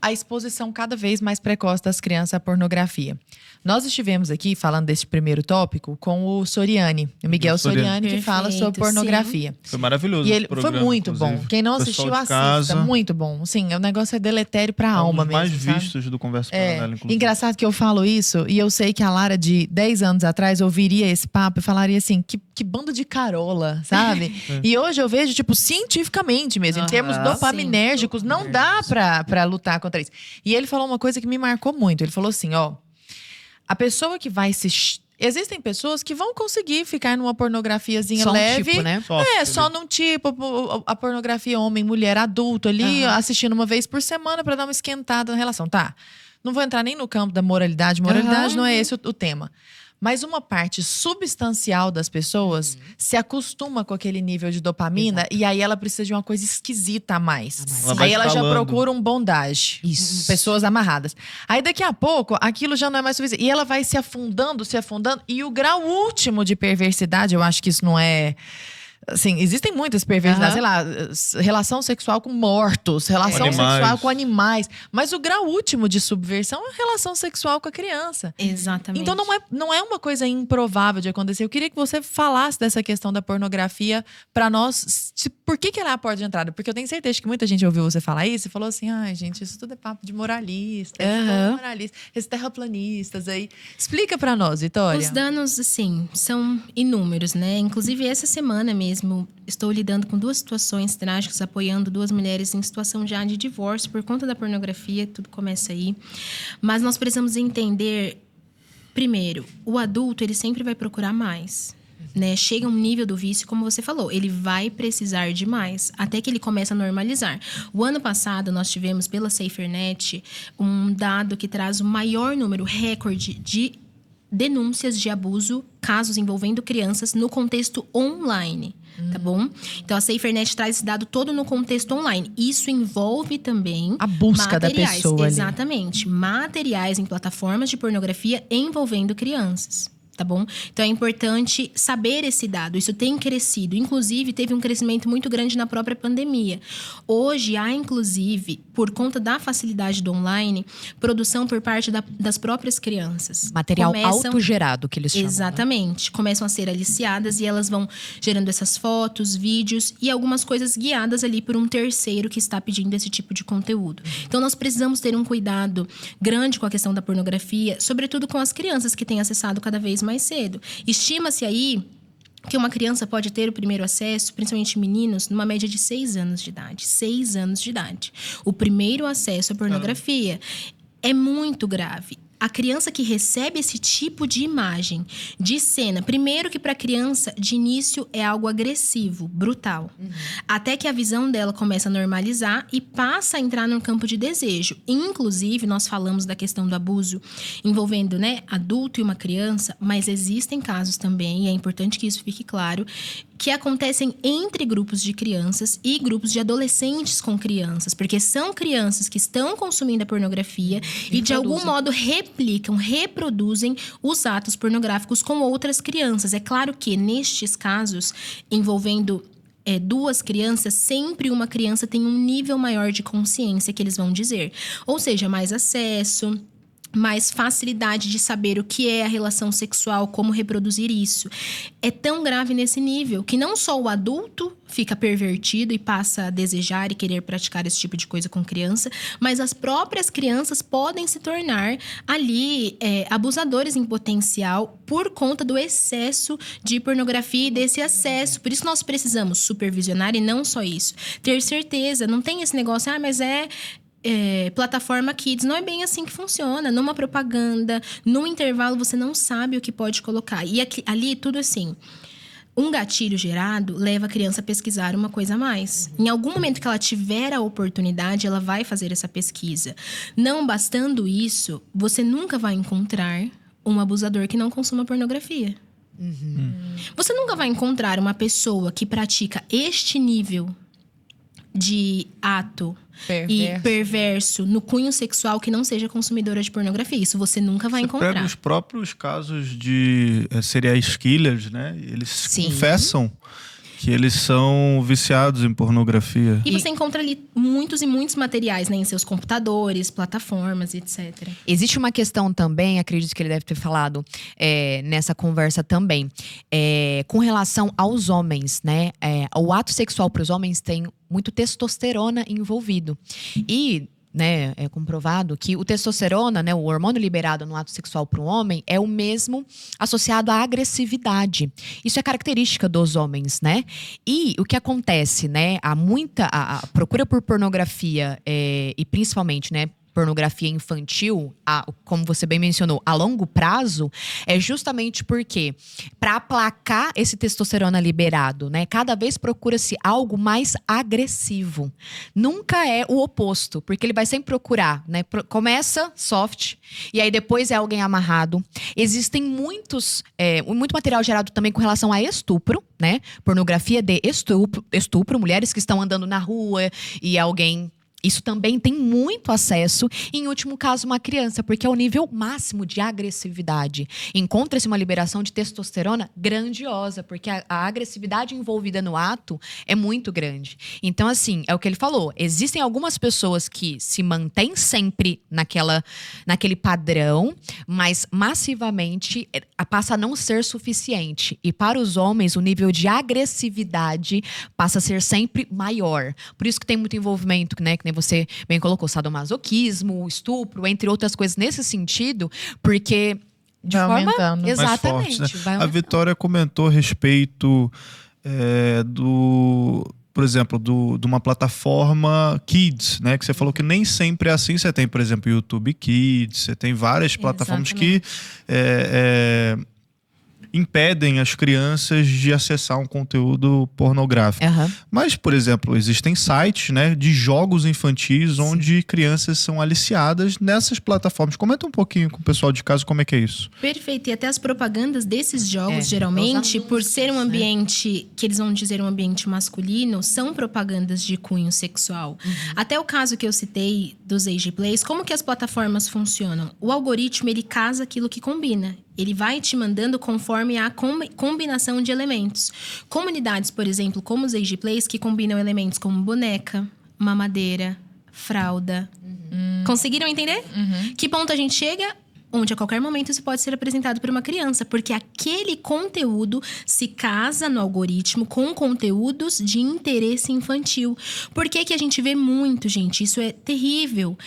a exposição cada vez mais precoce das crianças à pornografia. Nós estivemos aqui falando desse primeiro tópico com o Soriani, o Miguel Soriani, que fala sobre pornografia. Foi maravilhoso. E ele programa, foi muito inclusive. bom. Quem não assistiu, assista. Muito bom. Sim, o negócio é deletério pra alma mesmo. Mais sabe? vistos do Conversa Paralela, inclusive. Engraçado que eu falo isso, e eu sei que a Lara, de 10 anos atrás, ouviria esse papo e falaria assim: que bando de carola, sabe? E hoje eu vejo, tipo, cientificamente mesmo, em termos dopaminérgicos, não dá pra lutar contra isso. E ele falou uma coisa que me marcou muito. Ele falou assim, ó, a pessoa que vai se... Existem pessoas que vão conseguir ficar numa pornografiazinha só leve. Um tipo, né? Só num tipo, a pornografia homem, mulher, adulto ali, assistindo uma vez por semana pra dar uma esquentada na relação. Tá, não vou entrar nem no campo da moralidade. Moralidade não é esse o tema. Mas uma parte substancial das pessoas se acostuma com aquele nível de dopamina. E aí ela precisa de uma coisa esquisita a mais. Aí ela já procura um bondage. Isso. Pessoas amarradas. Aí daqui a pouco, aquilo já não é mais suficiente. E ela vai se afundando. E o grau último de perversidade, eu acho que isso não é... Assim, existem muitas perversidades, sei lá, relação sexual com mortos, relação sexual com animais. Mas o grau último de subversão é a relação sexual com a criança. Exatamente. Então não é uma coisa improvável de acontecer. Eu queria que você falasse dessa questão da pornografia pra nós. Por que ela é a porta de entrada? Porque eu tenho certeza que muita gente ouviu você falar isso e falou assim: ai, gente, isso tudo é papo de moralista. Esses terraplanistas aí. Explica pra nós, Vitória. Os danos, assim, são inúmeros, né? Inclusive, essa semana mesmo, estou lidando com 2 situações trágicas, apoiando 2 mulheres em situação já de divórcio por conta da pornografia. Tudo começa aí. Mas nós precisamos entender, primeiro, o adulto, ele sempre vai procurar mais. Né? Chega um nível do vício, como você falou, ele vai precisar de mais, até que ele começa a normalizar. O ano passado, nós tivemos, pela SaferNet, um dado que traz o maior número, recorde de denúncias de abuso, casos envolvendo crianças no contexto online, tá bom? Então, a SaferNet traz esse dado todo no contexto online. Isso envolve também a busca da pessoa. Exatamente. Materiais em plataformas de pornografia envolvendo crianças. Tá bom? Então, é importante saber esse dado. Isso tem crescido. Inclusive, teve um crescimento muito grande na própria pandemia. Hoje, há, inclusive, por conta da facilidade do online, produção por parte das próprias crianças. Material autogerado, que eles chamam. Exatamente. Né? Começam a ser aliciadas e elas vão gerando essas fotos, vídeos e algumas coisas guiadas ali por um terceiro que está pedindo esse tipo de conteúdo. Então, nós precisamos ter um cuidado grande com a questão da pornografia, sobretudo com as crianças que têm acessado cada vez mais cedo. Estima-se aí que uma criança pode ter o primeiro acesso, principalmente meninos, numa média de 6 anos de idade. 6 anos de idade. O primeiro acesso à pornografia é muito grave. A criança que recebe esse tipo de imagem, de cena, primeiro que para a criança, de início, é algo agressivo, brutal. Até que a visão dela começa a normalizar e passa a entrar no campo de desejo. Inclusive, nós falamos da questão do abuso envolvendo, né, adulto e uma criança, mas existem casos também, e é importante que isso fique claro, que acontecem entre grupos de crianças e grupos de adolescentes com crianças. Porque são crianças que estão consumindo a pornografia e de algum modo reproduzem os atos pornográficos com outras crianças. É claro que nestes casos, envolvendo duas crianças, sempre uma criança tem um nível maior de consciência, que eles vão dizer. Ou seja, mais acesso, mais facilidade de saber o que é a relação sexual, como reproduzir isso. É tão grave nesse nível que não só o adulto fica pervertido e passa a desejar e querer praticar esse tipo de coisa com criança, mas as próprias crianças podem se tornar ali abusadores em potencial por conta do excesso de pornografia e desse acesso. Por isso nós precisamos supervisionar e não só isso. Ter certeza, não tem esse negócio, mas plataforma Kids. Não é bem assim que funciona. Numa propaganda, num intervalo, você não sabe o que pode colocar. E ali, tudo assim. Um gatilho gerado leva a criança a pesquisar uma coisa a mais. Em algum momento que ela tiver a oportunidade, ela vai fazer essa pesquisa. Não bastando isso, você nunca vai encontrar um abusador que não consuma pornografia. Você nunca vai encontrar uma pessoa que pratica este nível de ato perverso no cunho sexual que não seja consumidora de pornografia. Isso você nunca vai encontrar. Pega os próprios casos de serial killers, né? Eles confessam que eles são viciados em pornografia. E você encontra ali muitos e muitos materiais, né? Em seus computadores, plataformas, etc. Existe uma questão também, acredito que ele deve ter falado nessa conversa também, com relação aos homens, né? O ato sexual para os homens tem muito testosterona envolvido. E né, é comprovado que o testosterona, né, o hormônio liberado no ato sexual para o homem, é o mesmo associado à agressividade. Isso é característica dos homens, né? E o que acontece, né, a procura por pornografia e principalmente, né, pornografia infantil, como você bem mencionou, a longo prazo, é justamente porque, para aplacar esse testosterona liberado, né, cada vez procura-se algo mais agressivo. Nunca é o oposto, porque ele vai sempre procurar, né? Começa soft, e aí depois é alguém amarrado. Existem muito material gerado também com relação a estupro, né? Pornografia de estupro, mulheres que estão andando na rua e alguém... Isso também tem muito acesso. E, em último caso, uma criança, porque é o nível máximo de agressividade. Encontra-se uma liberação de testosterona grandiosa, porque a agressividade envolvida no ato é muito grande. Então, assim, é o que ele falou. Existem algumas pessoas que se mantêm sempre naquele padrão, mas massivamente passa a não ser suficiente. E para os homens, o nível de agressividade passa a ser sempre maior. Por isso que tem muito envolvimento, né? Que nem você bem colocou, sadomasoquismo, estupro, entre outras coisas nesse sentido, porque de vai forma aumentando. exatamente, Mais forte, né? vai A aumentando. Vitória comentou a respeito por exemplo, de uma plataforma Kids, né? Que você falou que nem sempre é assim. Você tem, por exemplo, YouTube Kids, você tem várias plataformas que impedem as crianças de acessar um conteúdo pornográfico. Mas, por exemplo, existem sites, né, de jogos infantis onde crianças são aliciadas nessas plataformas. Comenta um pouquinho com o pessoal de casa como é que é isso. Perfeito. E até as propagandas desses jogos, geralmente, por ser um ambiente, que eles vão dizer um ambiente masculino, são propagandas de cunho sexual. Até o caso que eu citei dos Age Plays, como que as plataformas funcionam? O algoritmo, ele casa aquilo que combina. Ele vai te mandando conforme a combinação de elementos. Comunidades, por exemplo, como os Age Plays, que combinam elementos como boneca, mamadeira, fralda. Conseguiram entender? Que ponto a gente chega? Onde a qualquer momento isso pode ser apresentado por uma criança. Porque aquele conteúdo se casa no algoritmo com conteúdos de interesse infantil. Por que a gente vê muito, gente? Isso é terrível.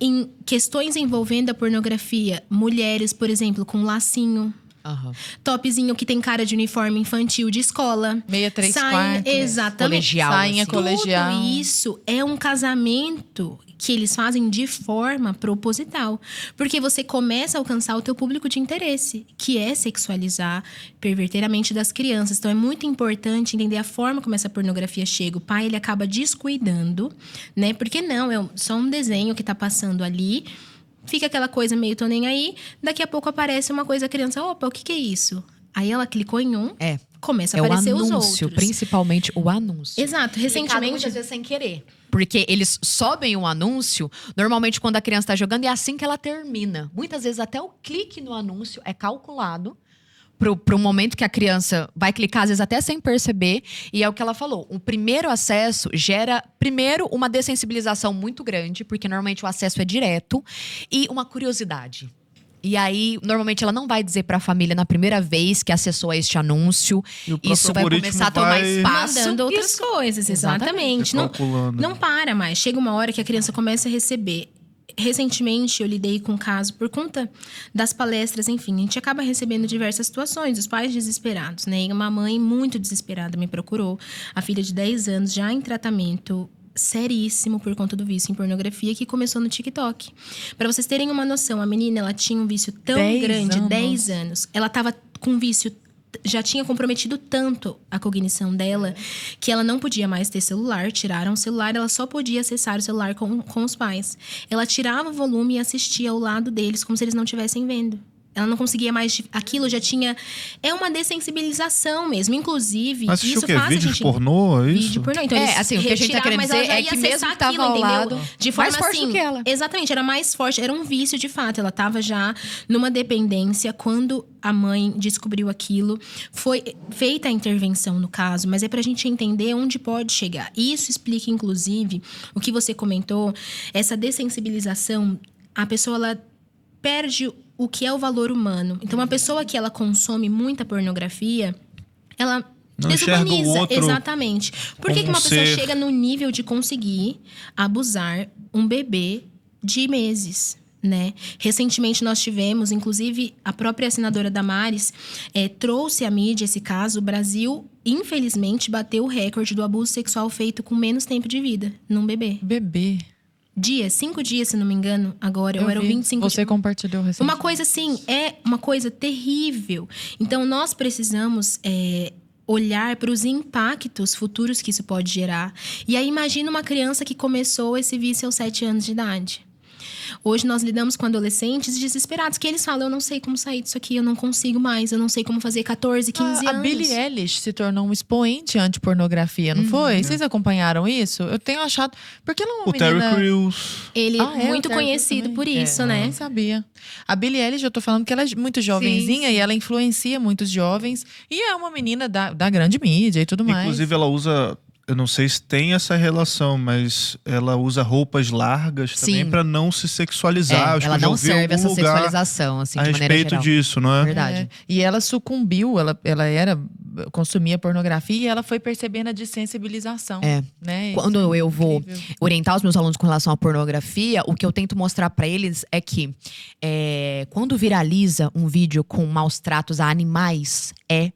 Em questões envolvendo a pornografia, mulheres, por exemplo, com lacinho, Aham. Topzinho que tem cara de uniforme infantil de escola. Meia, 3 Sainha, quartos. exatamente. Colegial, Sainha assim. colegial. Tudo isso é um casamento que eles fazem de forma proposital. Porque você começa a alcançar o teu público de interesse, que é sexualizar, perverter a mente das crianças. Então, é muito importante entender a forma como essa pornografia chega. O pai, ele acaba descuidando, né? Porque não, é só um desenho que tá passando ali. Fica aquela coisa meio tô nem aí. Daqui a pouco aparece uma coisa, a criança, opa, o que é isso? Aí ela clicou em um, começa a É o aparecer os anúncio, outros. principalmente o anúncio. Exato, Recentemente, recentemente... muitas vezes sem querer. Porque eles sobem o anúncio, normalmente quando a criança tá jogando, é assim que ela termina. Muitas vezes até o clique no anúncio é calculado pro momento que a criança vai clicar, às vezes até sem perceber. E é o que ela falou. O primeiro acesso gera, primeiro, uma dessensibilização muito grande, porque normalmente o acesso é direto, e uma curiosidade. E aí, normalmente, ela não vai dizer pra família na primeira vez que acessou a este anúncio. E o próprio Isso vai algoritmo começar a tomar vai espaço. mandando outras Isso. coisas, exatamente. Não, calculando. não para mais. Chega uma hora que a criança começa a receber. Recentemente, eu lidei com um caso por conta das palestras, enfim. A gente acaba recebendo diversas situações. Os pais desesperados, né? E uma mãe muito desesperada me procurou. A filha de 10 anos, já em tratamento seríssimo por conta do vício em pornografia, que começou no TikTok. Pra vocês terem uma noção, a menina, ela tinha um vício tão 10 grande, anos. 10 anos. Ela tava com um vício, já tinha comprometido tanto a cognição dela, que ela não podia mais ter celular. Tiraram o celular, ela só podia acessar o celular com os pais. Ela tirava o volume e assistia ao lado deles, como se eles não estivessem vendo. Ela não conseguia mais... Aquilo já tinha... É uma dessensibilização mesmo. Inclusive, Mas assistiu isso o quê? faz a Vídeos gente... pornô, é isso? Vídeo pornô. Então, É, eles assim, o que a gente tá retiravam, querendo mas ela dizer já é ia que mesmo acessar que tava aquilo, ao entendeu? lado, De forma mais forte assim, do que ela. Exatamente, era mais forte. Era um vício, de fato. Ela estava já numa dependência quando a mãe descobriu aquilo. Foi feita a intervenção no caso, mas é pra gente entender onde pode chegar. Isso explica, inclusive, o que você comentou, essa dessensibilização. A pessoa, ela perde o que é o valor humano. Então, uma pessoa que ela consome muita pornografia, ela Não enxerga o desumaniza. outro Exatamente. Por que como uma um pessoa ser. chega no nível de conseguir abusar um bebê de meses? Né? Recentemente nós tivemos, inclusive a própria assinadora Damares trouxe à mídia esse caso. O Brasil, infelizmente, bateu o recorde do abuso sexual feito com menos tempo de vida num bebê. Bebê. 5 dias, se não me engano, agora. Eu Eram vi. 25 Você compartilhou recentemente. Uma coisa assim, é uma coisa terrível. Então, nós precisamos olhar para os impactos futuros que isso pode gerar. E aí, imagina uma criança que começou esse vício aos 7 anos de idade. Hoje nós lidamos com adolescentes desesperados, que eles falam, eu não sei como sair disso aqui, eu não consigo mais, eu não sei como fazer 14, 15 A anos. Billie Eilish se tornou um expoente anti-pornografia, não foi? Vocês acompanharam isso? Eu tenho achado... Porque ela é uma O Terry menina... Crews. Ele Ah, é? muito O Terry conhecido também? por isso, Eu né? nem sabia. A Billie Eilish, eu tô falando que ela é muito jovenzinha sim. e ela influencia muitos jovens. E é uma menina da grande mídia e tudo mais. Inclusive, ela usa... Eu não sei se tem essa relação, mas ela usa roupas largas também Sim. pra não se sexualizar. Acho que ela eu já não ouvi em serve algum essa lugar sexualização, assim, a de maneira respeito geral. disso, não é? Verdade. É. E ela sucumbiu, consumia pornografia e ela foi percebendo a dessensibilização. É. Né? Quando Isso é eu vou incrível. orientar os meus alunos com relação à pornografia, o que eu tento mostrar pra eles é que quando viraliza um vídeo com maus tratos a animais, é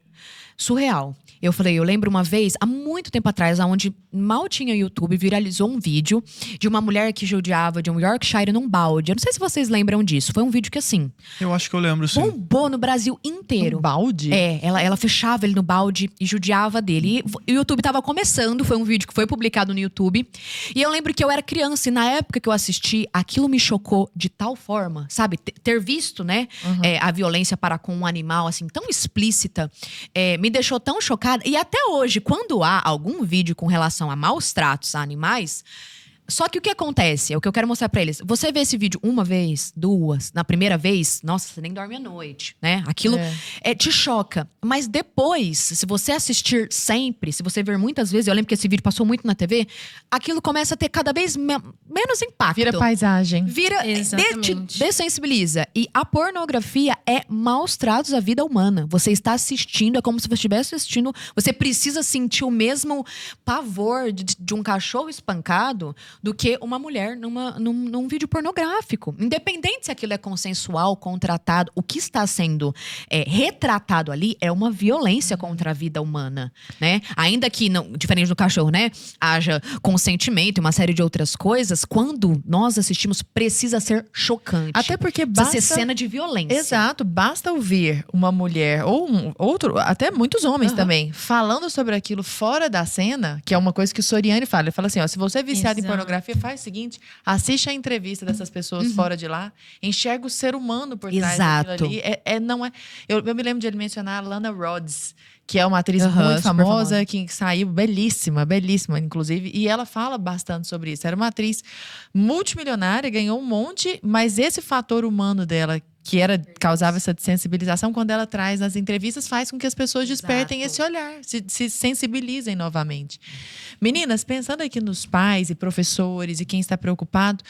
surreal. Eu lembro uma vez, há muito tempo atrás, onde mal tinha YouTube, viralizou um vídeo de uma mulher que judiava de um Yorkshire num balde. Eu não sei se vocês lembram disso. Foi um vídeo que, assim, Eu acho que eu lembro, sim. bombou no Brasil inteiro. Um balde? Ela fechava ele no balde e judiava dele. E o YouTube tava começando, foi um vídeo que foi publicado no YouTube. E eu lembro que eu era criança e na época que eu assisti, aquilo me chocou de tal forma, sabe? Ter visto, né, a violência para com um animal, assim, tão explícita, me deixou tão chocada. E até hoje, quando há algum vídeo com relação a maus tratos a animais… Só que o que acontece, é o que eu quero mostrar pra eles. Você vê esse vídeo uma vez, duas, na primeira vez, nossa, você nem dorme à noite, né? Aquilo te choca. Mas depois, se você assistir sempre, se você ver muitas vezes, eu lembro que esse vídeo passou muito na TV, aquilo começa a ter cada vez menos impacto. Vira paisagem. Vira, Exatamente. te dessensibiliza. E a pornografia é maus tratos à vida humana. Você está assistindo, é como se você estivesse assistindo. Você precisa sentir o mesmo pavor de um cachorro espancado do que uma mulher num vídeo pornográfico. Independente se aquilo é consensual, contratado, o que está sendo retratado ali é uma violência contra a vida humana, né? Ainda que, não, diferente do cachorro, né? Haja consentimento e uma série de outras coisas, quando nós assistimos, precisa ser chocante. Até porque precisa basta ser cena de violência. Exato, basta ouvir uma mulher ou outro, até muitos homens também, falando sobre aquilo fora da cena, que é uma coisa que o Soriani fala. Ele fala assim, ó, se você é viciado em Exato. pornografia, faz o seguinte, assiste a entrevista dessas pessoas fora de lá, enxerga o ser humano por trás Exato. daquilo ali. Eu me lembro de ele mencionar a Lana Rhoades, que é uma atriz Aham, muito super famosa, famosa. que saiu belíssima, inclusive, e ela fala bastante sobre isso. Era uma atriz multimilionária, ganhou um monte, mas esse fator humano dela, que causava essa sensibilização, quando ela traz nas entrevistas, faz com que as pessoas despertem esse olhar, se sensibilizem novamente. Meninas, pensando aqui nos pais e professores e quem está preocupado,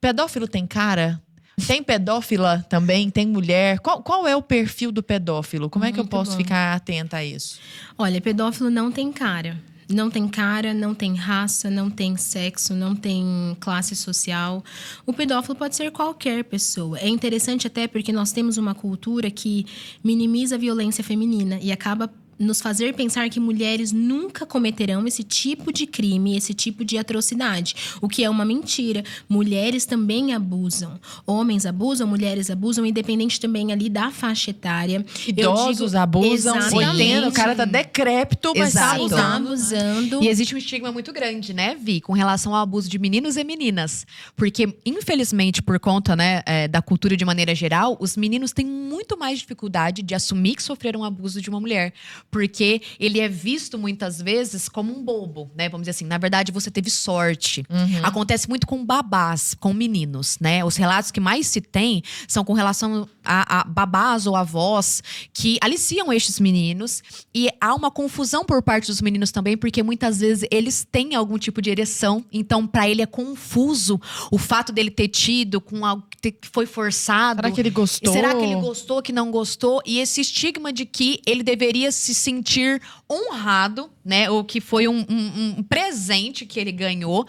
pedófilo tem cara? Tem pedófila também? Tem mulher? Qual é o perfil do pedófilo? Como é que eu Muito posso bom. ficar atenta a isso? Olha, pedófilo não tem cara. Não tem cara, não tem raça, não tem sexo, não tem classe social. O pedófilo pode ser qualquer pessoa. É interessante até porque nós temos uma cultura que minimiza a violência feminina e acaba nos fazer pensar que mulheres nunca cometerão esse tipo de crime, esse tipo de atrocidade, o que é uma mentira. Mulheres também abusam. Homens abusam, mulheres abusam, independente também ali da faixa etária. Idosos abusam, Exatamente. 80, o cara tá decrépito, mas tá Exato. abusando. E existe um estigma muito grande, né, Vi, com relação ao abuso de meninos e meninas. Porque, infelizmente, por conta, né, da cultura de maneira geral, os meninos têm muito mais dificuldade de assumir que sofreram um abuso de uma mulher. Porque ele é visto muitas vezes como um bobo, né? Vamos dizer assim, na verdade você teve sorte. Acontece muito com babás, com meninos, né? Os relatos que mais se tem são com relação a babás ou avós que aliciam estes meninos. E há uma confusão por parte dos meninos também, porque muitas vezes eles têm algum tipo de ereção. Então, pra ele é confuso o fato dele ter tido com algo que foi forçado. Será que ele gostou? Será que ele gostou, que não gostou? E esse estigma de que ele deveria se sentir honrado, né? Ou que foi um presente que ele ganhou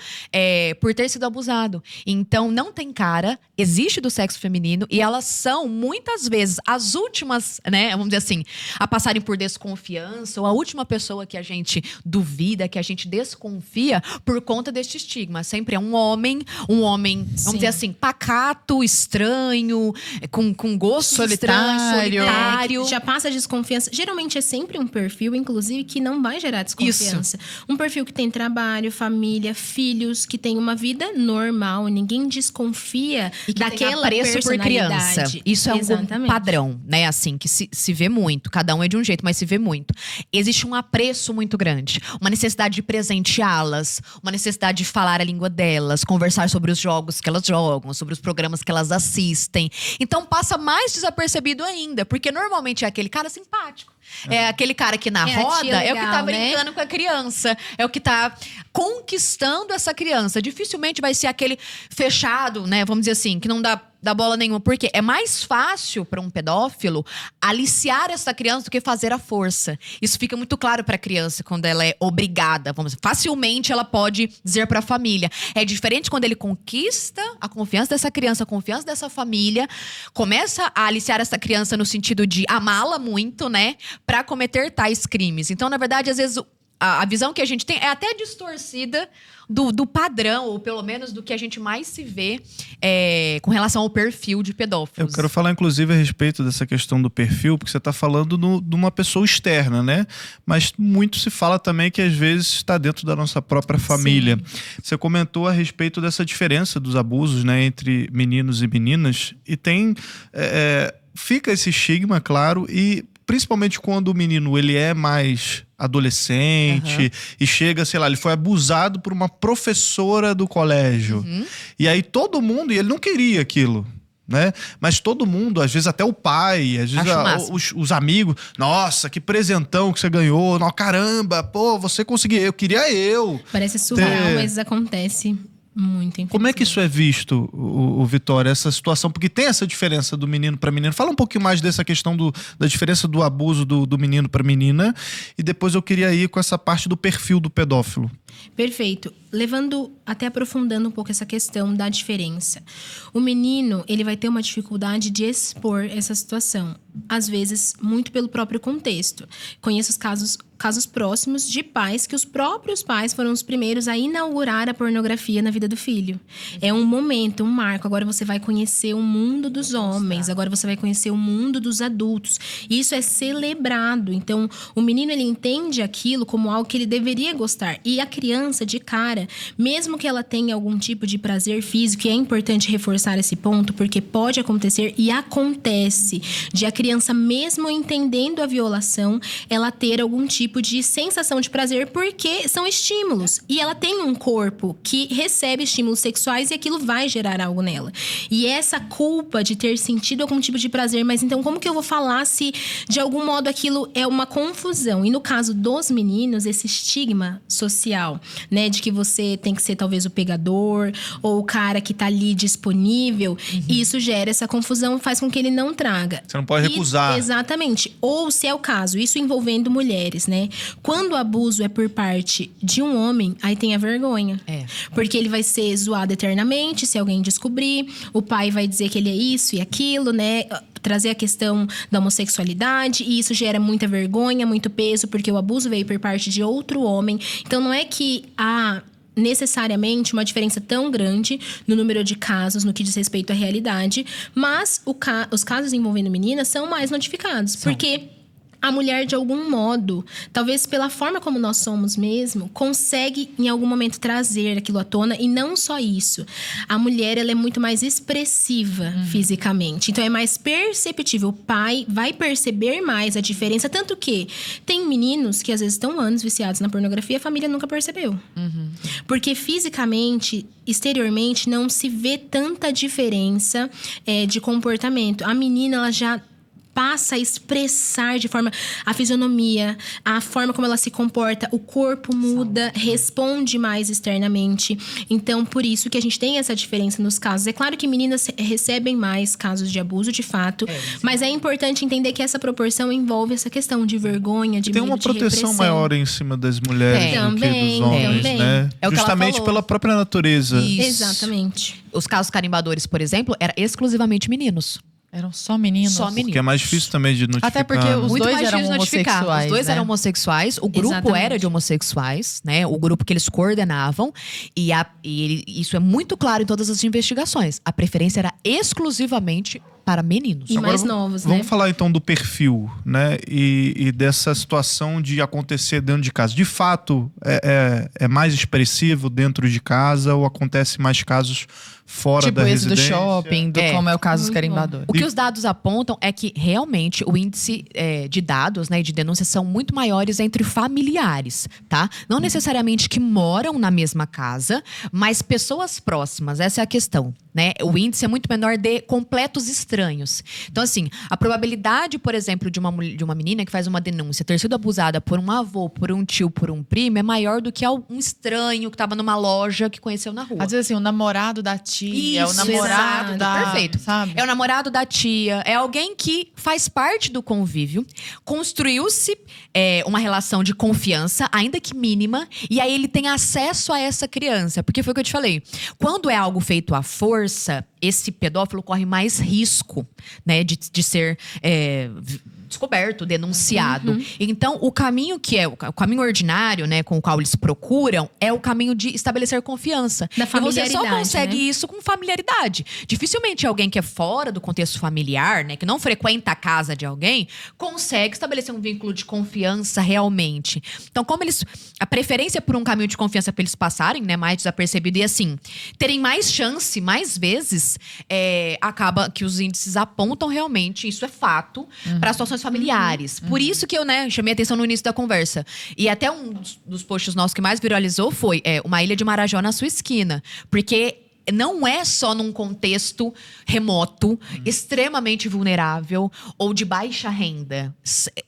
por ter sido abusado. Então, não tem cara, existe do sexo feminino e elas são, muitas vezes, as últimas, né? Vamos dizer assim, a passarem por desconfiança ou a última pessoa que a gente duvida, que a gente desconfia por conta deste estigma. Sempre é um homem, vamos Sim. dizer assim, pacato, estranho, com gostos estranhos, solitário. Já passa desconfiança. Geralmente é sempre um perfil, inclusive, que não vai gerar desconfiança. Um perfil que tem trabalho, família, filhos, que tem uma vida normal. Ninguém desconfia E que daquela tem apreço por criança. personalidade. Isso é um Exatamente. padrão, né? Assim, que se vê muito. Cada um é de um jeito, mas se vê muito. Existe um apreço muito grande. Uma necessidade de presenteá-las. Uma necessidade de falar a língua delas. Conversar sobre os jogos que elas jogam. Sobre os programas que elas assistem. Então passa mais desapercebido ainda. Porque normalmente é aquele cara simpático. É aquele cara que na É a roda tia é o que tá legal, né? brincando com a criança. É o que tá conquistando essa criança. Dificilmente vai ser aquele fechado, né? Vamos dizer assim, que não dá bola nenhuma. Porque é mais fácil para um pedófilo aliciar essa criança do que fazer a força. Isso fica muito claro para a criança quando ela é obrigada. Vamos dizer, facilmente ela pode dizer para a família. É diferente quando ele conquista a confiança dessa criança, a confiança dessa família, começa a aliciar essa criança no sentido de amá-la muito, né? Para cometer tais crimes. Então, na verdade, às vezes a visão que a gente tem é até distorcida do padrão, ou pelo menos do que a gente mais se vê com relação ao perfil de pedófilos. Eu quero falar, inclusive, a respeito dessa questão do perfil, porque você está falando de uma pessoa externa, né? Mas muito se fala também que, às vezes, está dentro da nossa própria família. Você comentou a respeito dessa diferença dos abusos, né, entre meninos e meninas. E tem... fica esse estigma, claro, e principalmente quando o menino ele é mais adolescente e chega, sei lá, ele foi abusado por uma professora do colégio. E aí todo mundo, e ele não queria aquilo, né? Mas todo mundo, às vezes até o pai, às vezes os amigos, nossa, que presentão que você ganhou, não, caramba, pô, você conseguiu, eu queria eu. Parece surreal, mas acontece. Muito, infelizmente. Como é que isso é visto, o Vitória, essa situação? Porque tem essa diferença do menino para menina. Fala um pouquinho mais dessa questão da diferença do abuso do menino para menina. E depois eu queria ir com essa parte do perfil do pedófilo. Perfeito. Até aprofundando um pouco essa questão da diferença. O menino, ele vai ter uma dificuldade de expor essa situação. Às vezes, muito pelo próprio contexto. Conheço os casos próximos de pais que os próprios pais foram os primeiros a inaugurar a pornografia na vida do filho. É um momento, um marco. Agora você vai conhecer o mundo dos homens. Agora você vai conhecer o mundo dos adultos. E isso é celebrado. Então, o menino, ele entende aquilo como algo que ele deveria gostar. E a criança, de cara, mesmo que ela tenha algum tipo de prazer físico, e é importante reforçar esse ponto, porque pode acontecer e acontece de a criança, mesmo entendendo a violação, ela ter algum tipo de sensação de prazer, porque são estímulos. E ela tem um corpo que recebe estímulos sexuais e aquilo vai gerar algo nela. E essa culpa de ter sentido algum tipo de prazer, mas então como que eu vou falar se de algum modo aquilo é uma confusão? E no caso dos meninos, esse estigma social, né, de que você tem que ser talvez o pegador ou o cara que tá ali disponível, e isso gera essa confusão, faz com que ele não traga. Você não pode recusar. Exatamente. Ou, se é o caso, isso envolvendo mulheres, né? Quando o abuso é por parte de um homem, aí tem a vergonha. Porque ele vai ser zoado eternamente se alguém descobrir. O pai vai dizer que ele é isso e aquilo, né? Trazer a questão da homossexualidade, e isso gera muita vergonha, muito peso, porque o abuso veio por parte de outro homem. Então, não é que há necessariamente uma diferença tão grande no número de casos no que diz respeito à realidade, mas os casos envolvendo meninas são mais notificados, porque a mulher, de algum modo, talvez pela forma como nós somos mesmo, consegue em algum momento trazer aquilo à tona. E não só isso. A mulher, ela é muito mais expressiva fisicamente. Então, é mais perceptível. O pai vai perceber mais a diferença. Tanto que tem meninos que, às vezes, estão anos viciados na pornografia e a família nunca percebeu. Porque fisicamente, exteriormente, não se vê tanta diferença de comportamento. A menina, ela já passa a expressar de forma... A fisionomia, a forma como ela se comporta, o corpo muda, responde mais externamente. Então, por isso que a gente tem essa diferença nos casos. É claro que meninas recebem mais casos de abuso, de fato. Mas é importante entender que essa proporção envolve essa questão de vergonha, de medo, tem uma de proteção repressão maior em cima das mulheres do que também, dos homens, também. né? É o que ela Justamente falou. pela própria natureza. Isso. Exatamente. Os casos carimbadores, por exemplo, eram exclusivamente meninos. Eram só meninos. Só meninos. Porque é mais difícil também de notificar. Até porque os Muito dois mais eram difícil de notificar. homossexuais, Os dois né? eram homossexuais. O grupo Exatamente. era de homossexuais, né? O grupo que eles coordenavam. Isso é muito claro em todas as investigações. A preferência era exclusivamente para meninos. E mais Agora, novos, né? Vamos falar então do perfil, né? E dessa situação de acontecer dentro de casa. De fato, é mais expressivo dentro de casa ou acontece mais casos fora Tipo da esse do residência? shopping, como é o caso dos Muito carimbadores. O que os dados apontam é que realmente o índice de dados, né, de denúncias são muito maiores entre familiares, tá? Não necessariamente que moram na mesma casa, mas pessoas próximas. Essa é a questão, né? O índice é muito menor de completos estranhos. Então, assim, a probabilidade, por exemplo, de uma menina que faz uma denúncia ter sido abusada por um avô, por um tio, por um primo, é maior do que um estranho que estava numa loja que conheceu na rua. Às vezes, assim, o namorado da tia, o Isso, namorado exato, da... perfeito. Sabe? É o namorado da tia, é alguém que faz parte do convívio, construiu-se uma relação de confiança, ainda que mínima, e aí ele tem acesso a essa criança. Porque foi o que eu te falei. Quando é algo feito à força, esse pedófilo corre mais risco, né, de ser descoberto, denunciado. Então, o caminho que é o caminho ordinário, né, com o qual eles procuram, é o caminho de estabelecer confiança. Da E você só familiaridade, consegue né? isso com familiaridade. Dificilmente alguém que é fora do contexto familiar, né, que não frequenta a casa de alguém, consegue estabelecer um vínculo de confiança realmente. Então, como a preferência por um caminho de confiança para eles passarem, né, mais desapercebido e assim, terem mais chance, mais vezes, acaba que os índices apontam realmente, isso é fato, para situações familiares. Por isso que eu, chamei a atenção no início da conversa. E até um dos posts nossos que mais viralizou foi uma ilha de Marajó na sua esquina. Porque não é só num contexto remoto, extremamente vulnerável ou de baixa renda.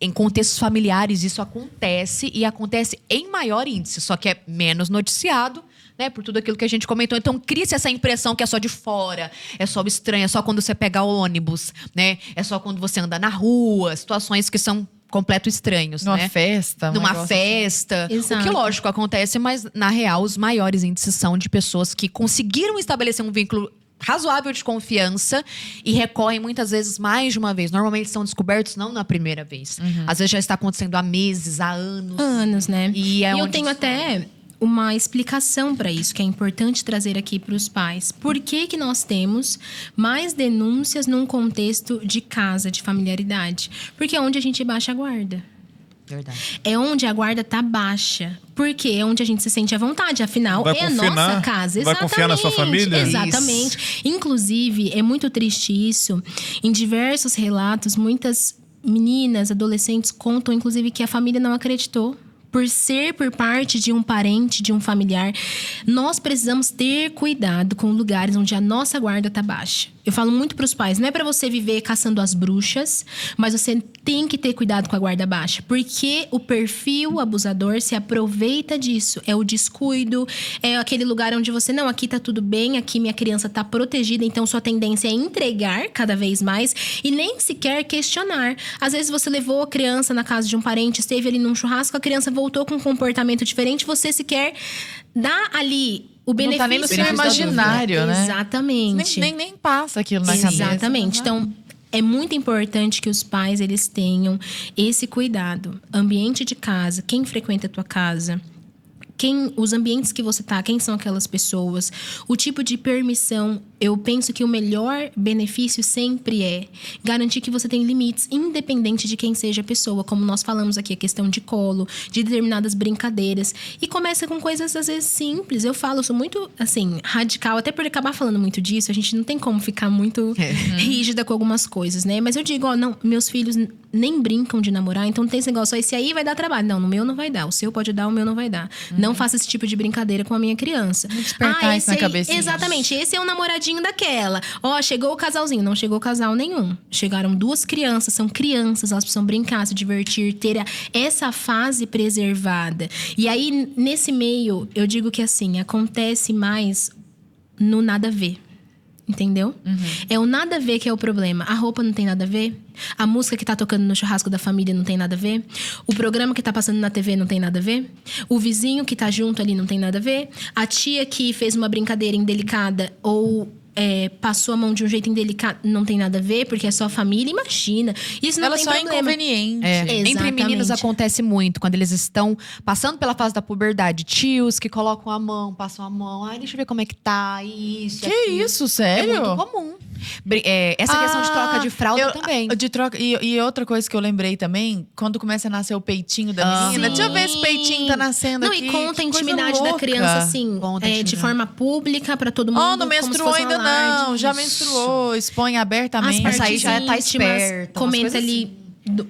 Em contextos familiares isso acontece e acontece em maior índice, só que é menos noticiado, né? Por tudo aquilo que a gente comentou. Então, cria-se essa impressão que é só de fora, é só estranho, é só quando você pega ônibus, né? É só quando você anda na rua, situações que são completo estranhos, Numa né? festa. Numa negócio festa. Exato. O que, lógico, acontece, mas, na real, os maiores índices são de pessoas que conseguiram estabelecer um vínculo razoável de confiança e recorrem muitas vezes mais de uma vez. Normalmente são descobertos não na primeira vez. Às vezes já está acontecendo há meses, há anos. Anos, né? E é eu onde tenho até uma explicação para isso, que é importante trazer aqui para os pais. Por que que nós temos mais denúncias num contexto de casa, de familiaridade? Porque é onde a gente baixa a guarda. Verdade. É onde a guarda tá baixa. Porque é onde a gente se sente à vontade. Afinal, Vai é a confiar nossa casa. vai confiar na sua família? Exatamente. Inclusive, é muito triste isso. Em diversos relatos, muitas meninas, adolescentes contam, inclusive, que a família não acreditou. Por ser por parte de um parente, de um familiar, nós precisamos ter cuidado com lugares onde a nossa guarda tá baixa. Eu falo muito para os pais, não é para você viver caçando as bruxas, mas você tem que ter cuidado com a guarda baixa, porque o perfil abusador se aproveita disso. É o descuido, é aquele lugar onde você, não, aqui tá tudo bem, aqui minha criança tá protegida, então sua tendência é entregar cada vez mais e nem sequer questionar. Às vezes você levou a criança na casa de um parente, esteve ali num churrasco, a criança voltou com um comportamento diferente, você sequer dá ali o benefício. Não tá nem no seu imaginário, né? Exatamente. Nem passa aquilo na cabeça. Exatamente. Então, é muito importante que os pais, eles tenham esse cuidado. Ambiente de casa, quem frequenta a tua casa, os ambientes que você tá, quem são aquelas pessoas, o tipo de permissão. Eu penso que o melhor benefício sempre é garantir que você tem limites, independente de quem seja a pessoa. Como nós falamos aqui, a questão de colo, de determinadas brincadeiras. E começa com coisas, às vezes, simples. Eu sou muito, assim, radical. Até por acabar falando muito disso, a gente não tem como ficar muito rígida com algumas coisas, né? Mas eu digo, não, meus filhos nem brincam de namorar, então não tem esse negócio, esse aí vai dar trabalho. Não, no meu não vai dar. O seu pode dar, o meu não vai dar. Não faça esse tipo de brincadeira com a minha criança. Despertar isso na cabecinha. Exatamente. Esse é o namoradinho daquela. Chegou o casalzinho. Não chegou casal nenhum. Chegaram 2 crianças. São crianças. Elas precisam brincar, se divertir, ter essa fase preservada. E aí, nesse meio, eu digo que assim, acontece mais no nada a ver. Entendeu? É o nada a ver que é o problema. A roupa não tem nada a ver. A música que tá tocando no churrasco da família não tem nada a ver. O programa que tá passando na TV não tem nada a ver. O vizinho que tá junto ali não tem nada a ver. A tia que fez uma brincadeira indelicada ou passou a mão de um jeito indelicado, não tem nada a ver, porque é só família. Imagina. Isso não Ela tem só é problema. inconveniente. Entre meninos Exatamente. acontece muito quando eles estão passando pela fase da puberdade. Tios que colocam a mão, passam a mão. Ai, deixa eu ver como é que tá. Isso. Que aquilo. isso, É sério? muito comum. Essa questão de troca de fralda também. De troca, e outra coisa que eu lembrei também, quando começa a nascer o peitinho da menina. Sim. Deixa eu ver esse peitinho tá nascendo Não, aqui. e conta a que coisa intimidade da louca. criança, assim, Conta a de intimidade. forma pública pra todo mundo. Oh, não como se menstruou fosse um ainda alarde. não. Já Isso. menstruou, expõe As abertamente. Essa aí partes já tá íntimas, esperta, umas comenta coisas ali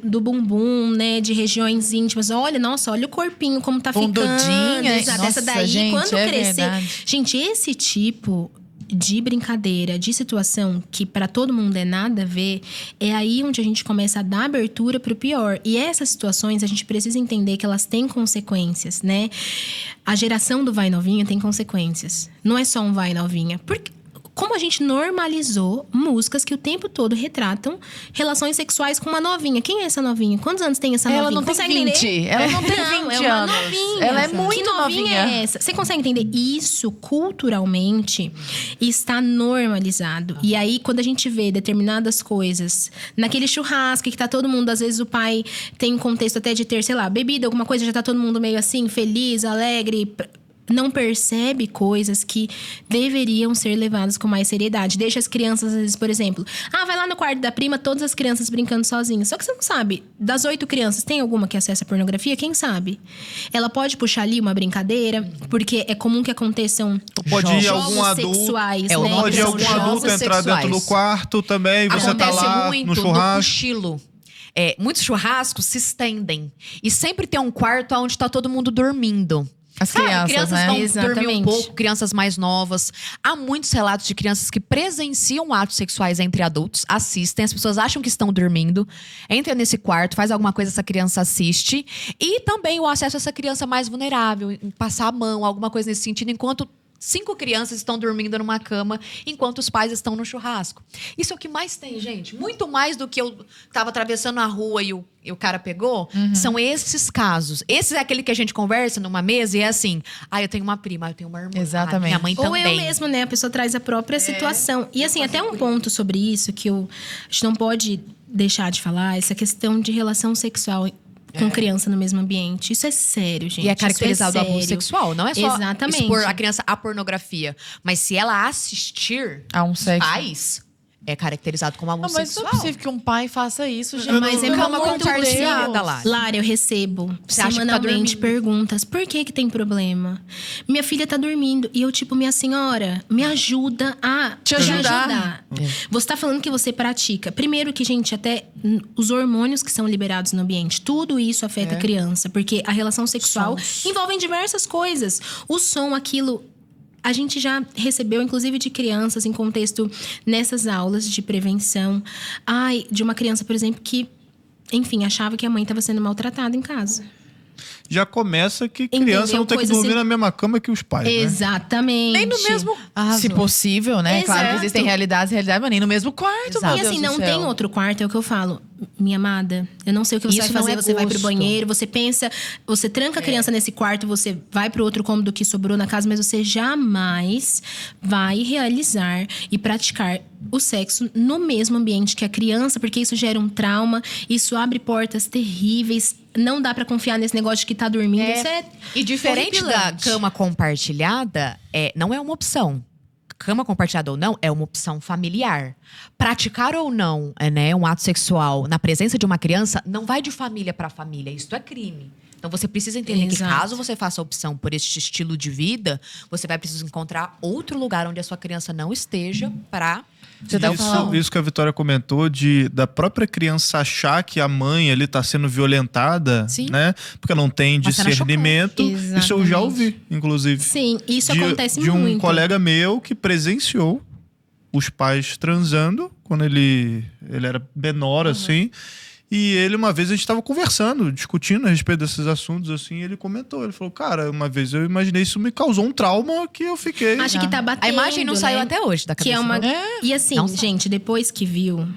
do bumbum, né? De regiões íntimas. Olha o corpinho, como tá Bundudinha, ficando. Exato. nossa, Essa daí, gente, quando é crescer... verdade. Gente, esse tipo de brincadeira, de situação que pra todo mundo é nada a ver, é aí onde a gente começa a dar abertura pro pior. E essas situações, a gente precisa entender que elas têm consequências, né? A geração do vai novinha tem consequências. Não é só um vai novinha. Porque como a gente normalizou músicas que o tempo todo retratam relações sexuais com uma novinha. Quem é essa novinha? Quantos anos tem essa novinha? Ela não tem Consegue 20. entender? Ela não tem Não, 20 é uma anos. novinha. Ela é Que muito novinha novinha. é essa? Você consegue entender? Isso, culturalmente, está normalizado. E aí, quando a gente vê determinadas coisas, naquele churrasco que tá todo mundo, às vezes o pai tem um contexto até de ter, sei lá, bebida, alguma coisa, já tá todo mundo meio assim, feliz, alegre, não percebe coisas que deveriam ser levadas com mais seriedade. Deixa as crianças, às vezes, por exemplo... vai lá no quarto da prima, todas as crianças brincando sozinhas. Só que você não sabe, das 8 crianças, tem alguma que acessa pornografia? Quem sabe? Ela pode puxar ali uma brincadeira, porque é comum que aconteçam Pode ir jogos algum adulto. sexuais, É, né? Pode ir São algum jogos adulto entrar sexuais. dentro do quarto também, você tá Acontece lá muito no churrasco. cochilo. Muitos churrascos se estendem. E sempre tem um quarto onde tá todo mundo dormindo. As crianças, né? vão dormir um Exatamente. pouco, crianças mais novas. Há muitos relatos de crianças que presenciam atos sexuais entre adultos, assistem, as pessoas acham que estão dormindo, entra nesse quarto, faz alguma coisa, essa criança assiste. E também o acesso a essa criança mais vulnerável, em passar a mão, alguma coisa nesse sentido, enquanto 5 crianças estão dormindo numa cama enquanto os pais estão no churrasco. Isso é o que mais tem, gente. Muito mais do que eu tava atravessando a rua e o cara pegou. São esses casos. Esse é aquele que a gente conversa numa mesa e é assim: eu tenho uma prima, eu tenho uma irmã. Exatamente. Minha mãe Ou também. eu mesmo, né? A pessoa traz a própria situação. E assim, até um ponto sobre isso que a gente não pode deixar de falar, essa questão de relação sexual com criança no mesmo ambiente. Isso é sério, gente. E é Isso caracterizado o abuso sério. sexual. Não é só Exatamente. expor a criança à pornografia. Mas se ela assistir Há um os sexo. pais, é caracterizado como Não, abuso mas não sexual. é possível que um pai faça isso, gente. Mas é Pelo muito amor de compartilhada Deus. lá. Lara, eu recebo Você acha que tá semanalmente dormindo? perguntas. Por que tem problema? Minha filha tá dormindo. E eu, tipo, minha senhora, me ajuda a Te ajudar. Você tá falando que você pratica. Primeiro que, gente, até os hormônios que são liberados no ambiente, tudo isso afeta a criança. Porque a relação sexual envolve diversas coisas. O som, aquilo... A gente já recebeu, inclusive, de crianças em contexto nessas aulas de prevenção. De uma criança, por exemplo, que, enfim, achava que a mãe estava sendo maltratada em casa. Já começa que Entendeu? criança não tem que Coisa dormir assim- na mesma cama que os pais, né? Exatamente. Nem no mesmo. Se possível, né? Claro que Exato. existem realidades, mas nem no mesmo quarto, Exato. meu E Deus assim, do não céu. tem outro quarto, é o que eu falo. Minha amada, eu não sei o que você Isso vai não fazer. é Você vai pro gosto. banheiro, você pensa, você tranca a criança nesse quarto, você vai pro outro cômodo que sobrou na casa, mas você jamais vai realizar e praticar o sexo no mesmo ambiente que a criança, porque isso gera um trauma, isso abre portas terríveis. Não dá pra confiar nesse negócio de que tá dormindo. Isso é E diferente da horripilante. cama compartilhada, não é uma opção. Cama compartilhada ou não, é uma opção familiar. Praticar ou não, um ato sexual na presença de uma criança não vai de família para família. Isso é crime. Então você precisa entender que Exato. caso você faça a opção por este estilo de vida, você vai precisar encontrar outro lugar onde a sua criança não esteja para Você tá falando. Isso que a Vitória comentou da própria criança achar que a mãe ali tá sendo violentada, Sim. né? Porque não tem Uma cena discernimento. chocante. Isso eu já ouvi, inclusive. Sim, isso acontece de um muito. colega meu que presenciou os pais transando quando ele era menor, assim. E ele, uma vez, a gente estava conversando, discutindo a respeito desses assuntos, assim, e ele comentou. Ele falou, cara, uma vez eu imaginei, isso me causou um trauma que eu fiquei... Acho que tá batendo. A imagem não saiu né? até hoje da Que cabeça. é uma. não. E assim, Não sai. gente, depois que viu.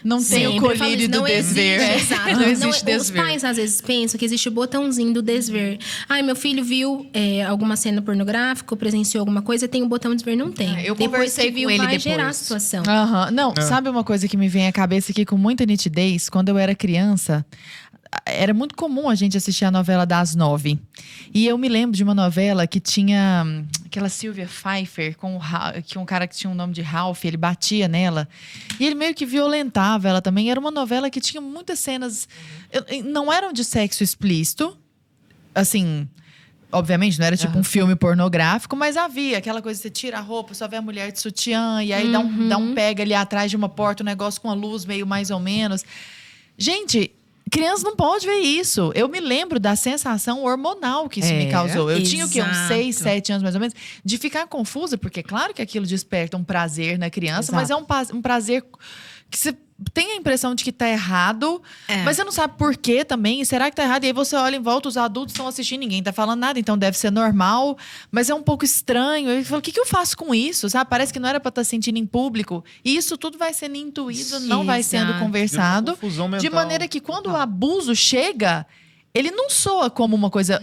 Não tem o Sempre eu falo colírio isso, do não desver. existe, exato. Não existe Os desver. pais às vezes pensam que existe o botãozinho do desver. Meu filho viu alguma cena pornográfica, ou presenciou alguma coisa, tem o botão desver. Não tem. Eu Depois conversei que viu, com ele vai depois. gerar a situação. Aham. Não, sabe uma coisa que me vem à cabeça aqui com muita nitidez? Quando eu era criança, era muito comum a gente assistir a novela das 9. E eu me lembro de uma novela que tinha aquela Sylvia Pfeiffer, que um cara que tinha o nome de Ralph, ele batia nela. E ele meio que violentava ela também. Era uma novela que tinha muitas cenas. Não eram de sexo explícito, assim. Obviamente, não era tipo um filme pornográfico, mas havia aquela coisa, você tira a roupa, só vê a mulher de sutiã, e aí dá um pega ali atrás de uma porta, um negócio com a luz meio mais ou menos. Gente, criança não pode ver isso. Eu me lembro da sensação hormonal que isso me causou. Eu tinha o quê? Uns Exato. 6, 7 anos mais ou menos, de ficar confusa, porque claro que aquilo desperta um prazer na criança, mas é um prazer que você tem a impressão de que tá errado, mas você não sabe por quê também. E será que tá errado? E aí você olha em volta, os adultos estão assistindo, ninguém tá falando nada, então deve ser normal, mas é um pouco estranho. Eu falo, o que eu faço com isso? Sabe? Parece que não era pra estar sentindo em público. E isso tudo vai sendo intuído, não vai sendo Exato. conversado. Vira uma confusão De mental. maneira que quando o abuso chega, ele não soa como uma coisa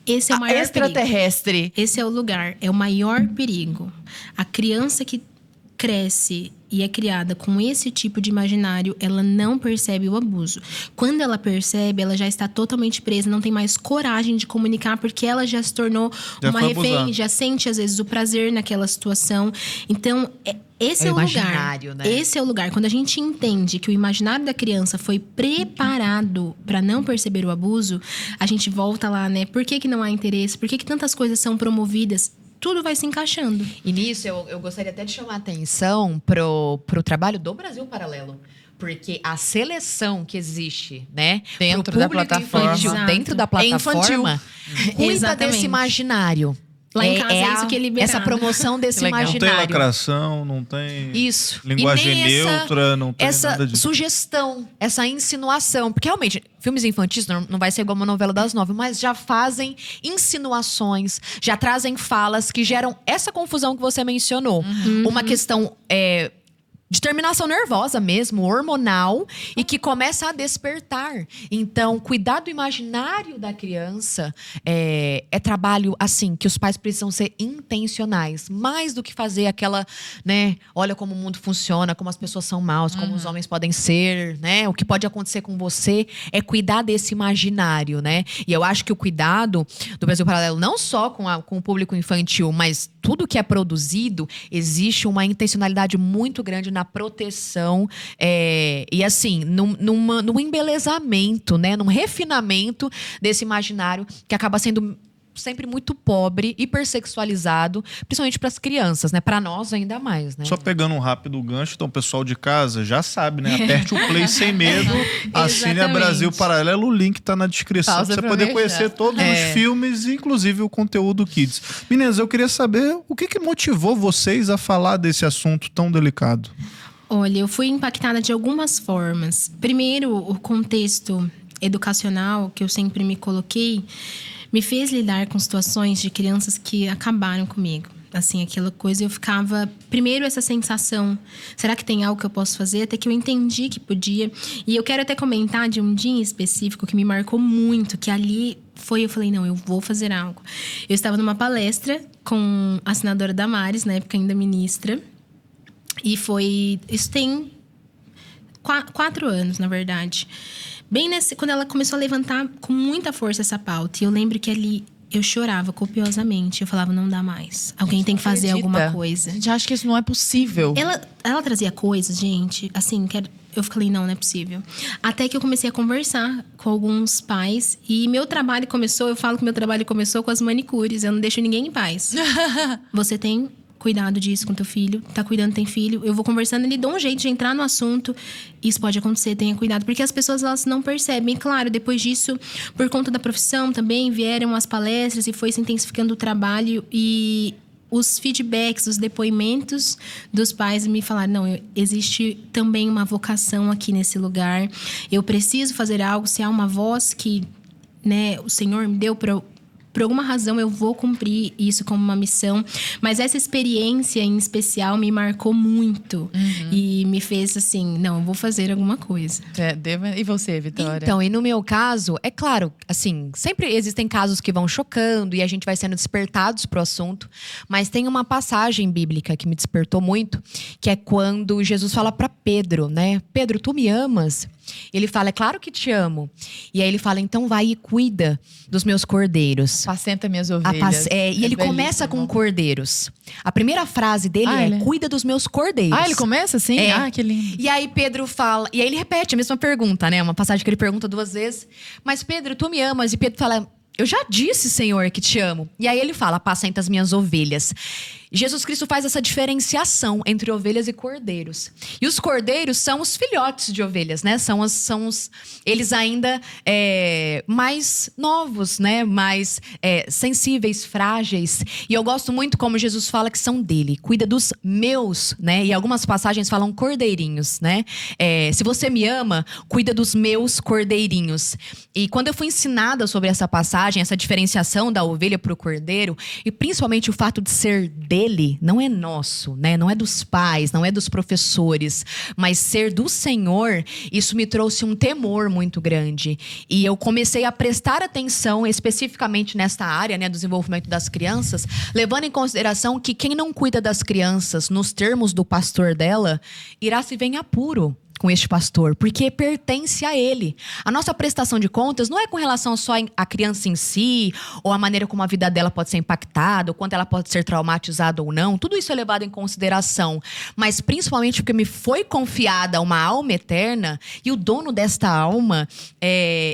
Esse é o maior perigo. extraterrestre. Esse é o lugar, é o maior perigo. A criança que cresce e é criada com esse tipo de imaginário, ela não percebe o abuso. Quando ela percebe, ela já está totalmente presa, não tem mais coragem de comunicar, porque ela já se tornou Já uma foi refém, abusada. já sente às vezes o prazer naquela situação. Então, esse É é o o lugar. imaginário, né? Esse é o lugar. Quando a gente entende que o imaginário da criança foi preparado para não perceber o abuso, a gente volta lá, né? Por que não há interesse? Por que tantas coisas são promovidas? Tudo vai se encaixando. E nisso, eu gostaria até de chamar a atenção pro trabalho do Brasil Paralelo. Porque a seleção que existe, né? Dentro pro da público plataforma. infantil, Exato. dentro da plataforma, Cuida Exatamente. desse imaginário. Lá em casa é isso que é liberado. Essa promoção desse Que legal. Não tem imaginário. lacração, não tem Isso. linguagem E nem neutra, não tem essa nada disso. sugestão, essa insinuação. Porque realmente, filmes infantis não vai ser igual uma novela das 9, mas já fazem insinuações, já trazem falas que geram essa confusão que você mencionou. Uma questão de terminação nervosa mesmo, hormonal, e que começa a despertar. Então, cuidar do imaginário da criança é trabalho, assim, que os pais precisam ser intencionais. Mais do que fazer aquela, né? Olha como o mundo funciona, como as pessoas são maus, como os homens podem ser, né? O que pode acontecer com você é cuidar desse imaginário, né? E eu acho que o cuidado do Brasil Paralelo, não só com o público infantil, mas tudo que é produzido, existe uma intencionalidade muito grande na proteção e assim, num embelezamento, né? Num refinamento desse imaginário que acaba sendo sempre muito pobre, hipersexualizado, principalmente para as crianças, né? Para nós ainda mais, né? Só pegando um rápido gancho, então o pessoal de casa já sabe, né? Aperte o play sem medo, assine a Exatamente. Brasil Paralelo, o link tá na descrição Pausa pra você pra poder mexer. conhecer todos os filmes, inclusive o conteúdo Kids. Meninas, eu queria saber o que motivou vocês a falar desse assunto tão delicado. Olha, eu fui impactada de algumas formas. Primeiro, o contexto educacional que eu sempre me coloquei me fez lidar com situações de crianças que acabaram comigo. Assim, aquela coisa, eu ficava... Primeiro, essa sensação, será que tem algo que eu posso fazer? Até que eu entendi que podia. E eu quero até comentar de um dia em específico que me marcou muito, que ali eu falei, não, eu vou fazer algo. Eu estava numa palestra com a senadora Damares, na época ainda ministra, e isso tem 4 anos, na verdade. Bem quando ela começou a levantar com muita força essa pauta. E eu lembro que ali eu chorava copiosamente. Eu falava, não dá mais. Alguém tem que fazer alguma coisa. A gente acha que isso não é possível. Ela trazia coisas, gente, assim, eu falei, não é possível. Até que eu comecei a conversar com alguns pais. E meu trabalho começou, eu falo que meu trabalho começou com as manicures. Eu não deixo ninguém em paz. Você tem cuidado disso com teu filho, tá cuidando, tem filho. Eu vou conversando, ele dá um jeito de entrar no assunto. Isso pode acontecer, tenha cuidado. Porque as pessoas, elas não percebem. E claro, depois disso, por conta da profissão também, vieram as palestras e foi se intensificando o trabalho. E os feedbacks, os depoimentos dos pais me falaram, não, existe também uma vocação aqui nesse lugar. Eu preciso fazer algo, se há uma voz que, né, o Senhor me deu por alguma razão eu vou cumprir isso como uma missão. Mas essa experiência em especial me marcou muito. E me fez assim, não, eu vou fazer alguma coisa. E você, Vitória? Então, e no meu caso, é claro, assim, sempre existem casos que vão chocando e a gente vai sendo despertados pro assunto. Mas tem uma passagem bíblica que me despertou muito, que é quando Jesus fala para Pedro, né? Pedro, tu me amas? Ele fala, é claro que te amo. E aí ele fala, então vai e cuida dos meus cordeiros. Apacenta minhas ovelhas. E ele começa com cordeiros. A primeira frase dele cuida dos meus cordeiros. Ele começa assim? Que lindo. E aí Pedro fala... E aí ele repete a mesma pergunta, né? Uma passagem que ele pergunta 2 vezes. Mas Pedro, tu me amas? E Pedro fala... Eu já disse, Senhor, que te amo. E aí ele fala, apacenta as minhas ovelhas. Jesus Cristo faz essa diferenciação entre ovelhas e cordeiros. E os cordeiros são os filhotes de ovelhas, né? Eles ainda mais novos, né? Mais sensíveis, frágeis. E eu gosto muito como Jesus fala que são dele. Cuida dos meus, né? E algumas passagens falam cordeirinhos, né? Se você me ama, cuida dos meus cordeirinhos. E quando eu fui ensinada sobre essa passagem, essa diferenciação da ovelha para o cordeiro, e principalmente o fato de ser dele, não é nosso, né? Não é dos pais, não é dos professores, mas ser do Senhor, isso me trouxe um temor muito grande. E eu comecei a prestar atenção especificamente nesta área, né, do desenvolvimento das crianças, levando em consideração que quem não cuida das crianças, nos termos do pastor dela, irá se ver em apuro com este pastor, porque pertence a ele. A nossa prestação de contas não é com relação só à criança em si, ou a maneira como a vida dela pode ser impactada, ou quanto ela pode ser traumatizada ou não. Tudo isso é levado em consideração. Mas principalmente porque me foi confiada uma alma eterna, e o dono desta alma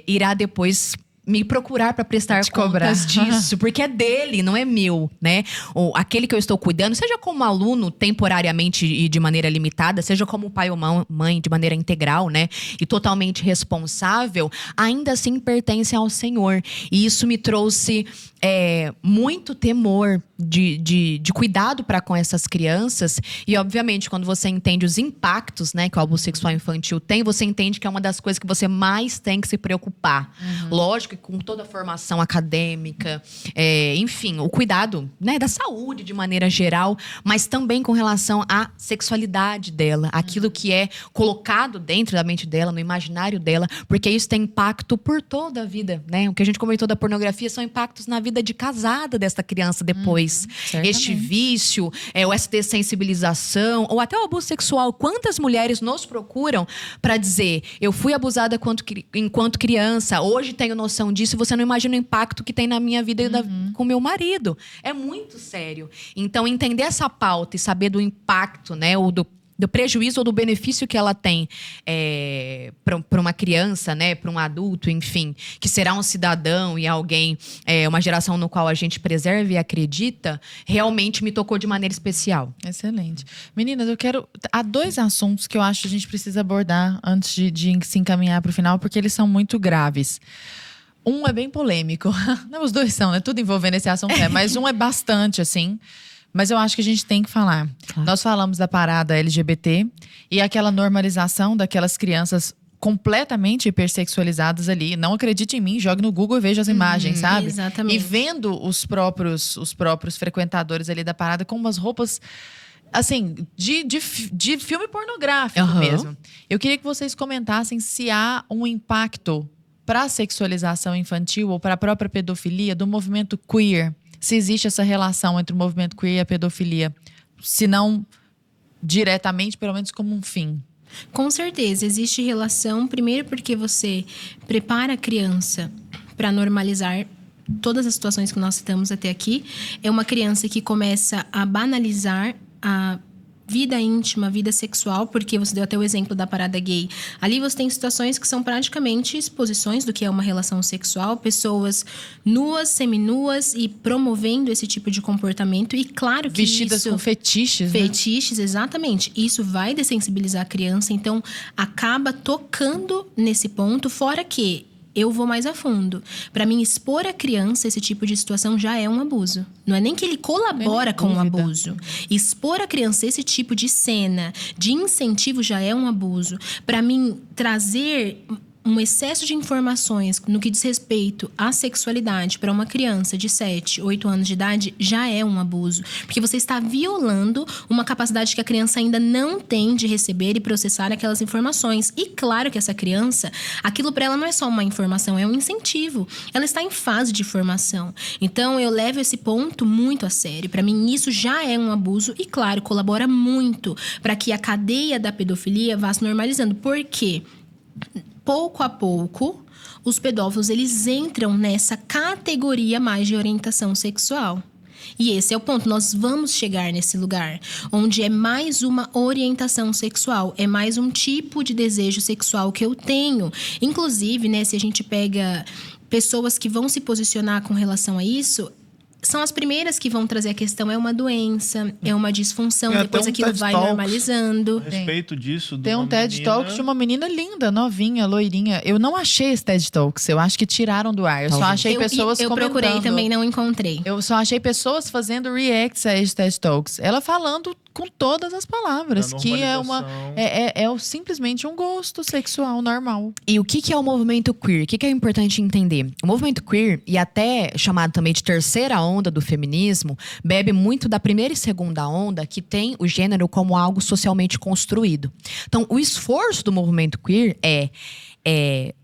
irá depois me procurar para prestar Te cobrar. contas disso, porque é dele, não é meu, né? Ou aquele que eu estou cuidando, seja como aluno temporariamente e de maneira limitada, seja como pai ou mãe de maneira integral, né? E totalmente responsável, ainda assim pertence ao Senhor. E isso me trouxe muito temor de cuidado para com essas crianças. E, obviamente, quando você entende os impactos, né, que o abuso sexual infantil tem, você entende que é uma das coisas que você mais tem que se preocupar. Lógico que com toda a formação acadêmica, enfim, o cuidado, né, da saúde de maneira geral, mas também com relação à sexualidade dela, aquilo que é colocado dentro da mente dela, no imaginário dela, porque isso tem impacto por toda a vida, né? O que a gente comentou da pornografia são impactos na vida de casada desta criança depois. Este vício, ou essa dessensibilização, ou até o abuso sexual. Quantas mulheres nos procuram para dizer, eu fui abusada enquanto criança, hoje tenho noção disso, e você não imagina o impacto que tem na minha vida e com meu marido. É muito sério. Então, entender essa pauta e saber do impacto, né, ou do prejuízo ou do benefício que ela tem para uma criança, né, para um adulto, enfim, que será um cidadão e alguém, uma geração no qual a gente preserva e acredita, realmente me tocou de maneira especial. Excelente. Meninas, há 2 assuntos que eu acho que a gente precisa abordar antes de se encaminhar para o final, porque eles são muito graves. Um é bem polêmico. Não, os 2 são, né? Tudo envolvendo esse assunto mas um é bastante, assim. Mas eu acho que a gente tem que falar. Claro. Nós falamos da parada LGBT e aquela normalização daquelas crianças completamente hipersexualizadas ali. Não acredite em mim, jogue no Google e veja as imagens, sabe? Exatamente. E vendo os próprios frequentadores ali da parada com umas roupas, assim, de filme pornográfico mesmo. Eu queria que vocês comentassem se há um impacto para a sexualização infantil ou para a própria pedofilia do movimento queer. Se existe essa relação entre o movimento queer e a pedofilia, se não diretamente, pelo menos como um fim. Com certeza, existe relação. Primeiro porque você prepara a criança para normalizar todas as situações que nós citamos até aqui. É uma criança que começa a banalizar a vida íntima, vida sexual, porque você deu até o exemplo da parada gay. Ali você tem situações que são praticamente exposições do que é uma relação sexual, pessoas nuas, seminuas e promovendo esse tipo de comportamento. E claro que vestidas com fetiches, né? Fetiches, exatamente. Isso vai dessensibilizar a criança, então acaba tocando nesse ponto, fora que eu vou mais a fundo. Para mim, expor a criança esse tipo de situação já é um abuso. Não é nem que ele colabora com o abuso. Expor a criança esse tipo de cena, de incentivo, já é um abuso. Para mim, trazer um excesso de informações no que diz respeito à sexualidade para uma criança de 7, 8 anos de idade já é um abuso. Porque você está violando uma capacidade que a criança ainda não tem de receber e processar aquelas informações. E claro que essa criança, aquilo para ela não é só uma informação, é um incentivo. Ela está em fase de formação. Então, eu levo esse ponto muito a sério. Para mim, isso já é um abuso e, claro, colabora muito para que a cadeia da pedofilia vá se normalizando. Por quê? Pouco a pouco, os pedófilos eles entram nessa categoria mais de orientação sexual. E esse é o ponto, nós vamos chegar nesse lugar, onde é mais uma orientação sexual, é mais um tipo de desejo sexual que eu tenho. Inclusive, né, se a gente pega pessoas que vão se posicionar com relação a isso, são as primeiras que vão trazer a questão, é uma doença, é uma disfunção, depois aquilo vai normalizando. A respeito disso, tem um TED Talks de uma menina linda, novinha, loirinha. Eu não achei esse TED Talks, eu acho que tiraram do ar. Eu só achei pessoas comentando. Eu procurei também, não encontrei. Eu só achei pessoas fazendo reacts a esse TED Talks. Ela falando com todas as palavras, que é simplesmente um gosto sexual normal. E o que é o movimento queer? O que é importante entender? O movimento queer, e até chamado também de terceira onda do feminismo, bebe muito da primeira e segunda onda, que tem o gênero como algo socialmente construído. Então, o esforço do movimento queer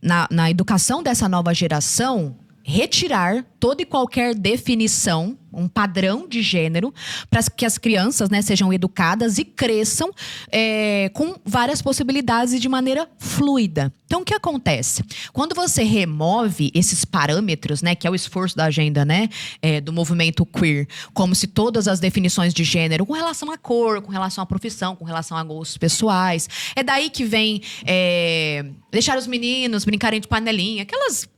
na educação dessa nova geração, retirar toda e qualquer definição, um padrão de gênero, para que as crianças, né, sejam educadas e cresçam com várias possibilidades e de maneira fluida. Então, o que acontece? Quando você remove esses parâmetros, né, que é o esforço da agenda, né, do movimento queer, como se todas as definições de gênero, com relação à cor, com relação à profissão, com relação a gostos pessoais, é daí que vem deixar os meninos brincarem de panelinha, aquelas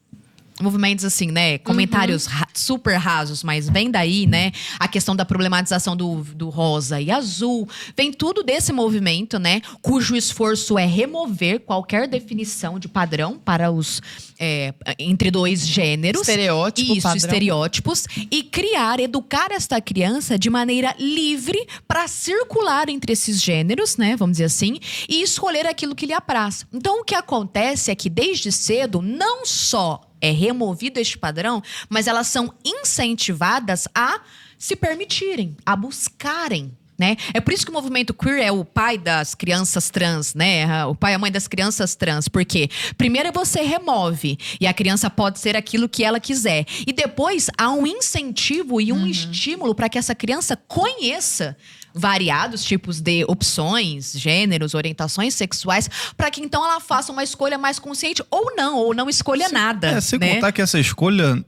movimentos assim, né? Comentários super rasos, mas vem daí, né? A questão da problematização do rosa e azul. Vem tudo desse movimento, né? Cujo esforço é remover qualquer definição de padrão para os entre dois gêneros. Estereótipo, padrão. Estereótipos. E educar esta criança de maneira livre para circular entre esses gêneros, né? Vamos dizer assim. E escolher aquilo que lhe apraz. Então, o que acontece é que desde cedo, não só é removido este padrão, mas elas são incentivadas a se permitirem, a buscarem, né? É por isso que o movimento queer é o pai das crianças trans, né? O pai e a mãe das crianças trans. Porque primeiro você remove e a criança pode ser aquilo que ela quiser. E depois há um incentivo e um estímulo para que essa criança conheça variados tipos de opções, gêneros, orientações sexuais, para que então ela faça uma escolha mais consciente ou não escolha nada. Sem né? contar que essa escolha,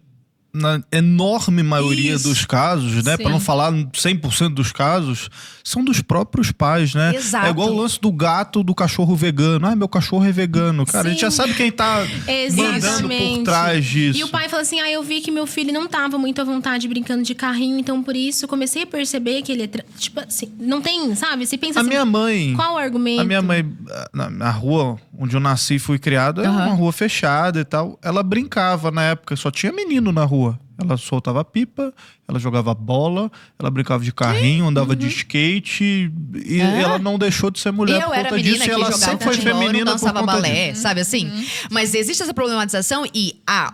na enorme maioria dos casos, né? Para não falar 100% dos casos, são dos próprios pais, né? Exato. É igual o lance do gato, do cachorro vegano. Meu cachorro é vegano. Cara, a gente já sabe quem tá mandando por trás disso. E o pai fala assim, eu vi que meu filho não tava muito à vontade brincando de carrinho, então por isso comecei a perceber que ele é... Tipo assim, não tem, sabe? Você pensa assim, minha mãe... Qual o argumento? A minha mãe, na rua onde eu nasci e fui criado, era uma rua fechada e tal. Ela brincava na época, só tinha menino na rua. Ela soltava pipa, ela jogava bola, ela brincava de carrinho, andava de skate. E ela não deixou de ser mulher por conta disso. E ela sempre foi feminina dançava por conta balé, disso. sabe assim? Mas existe essa problematização e a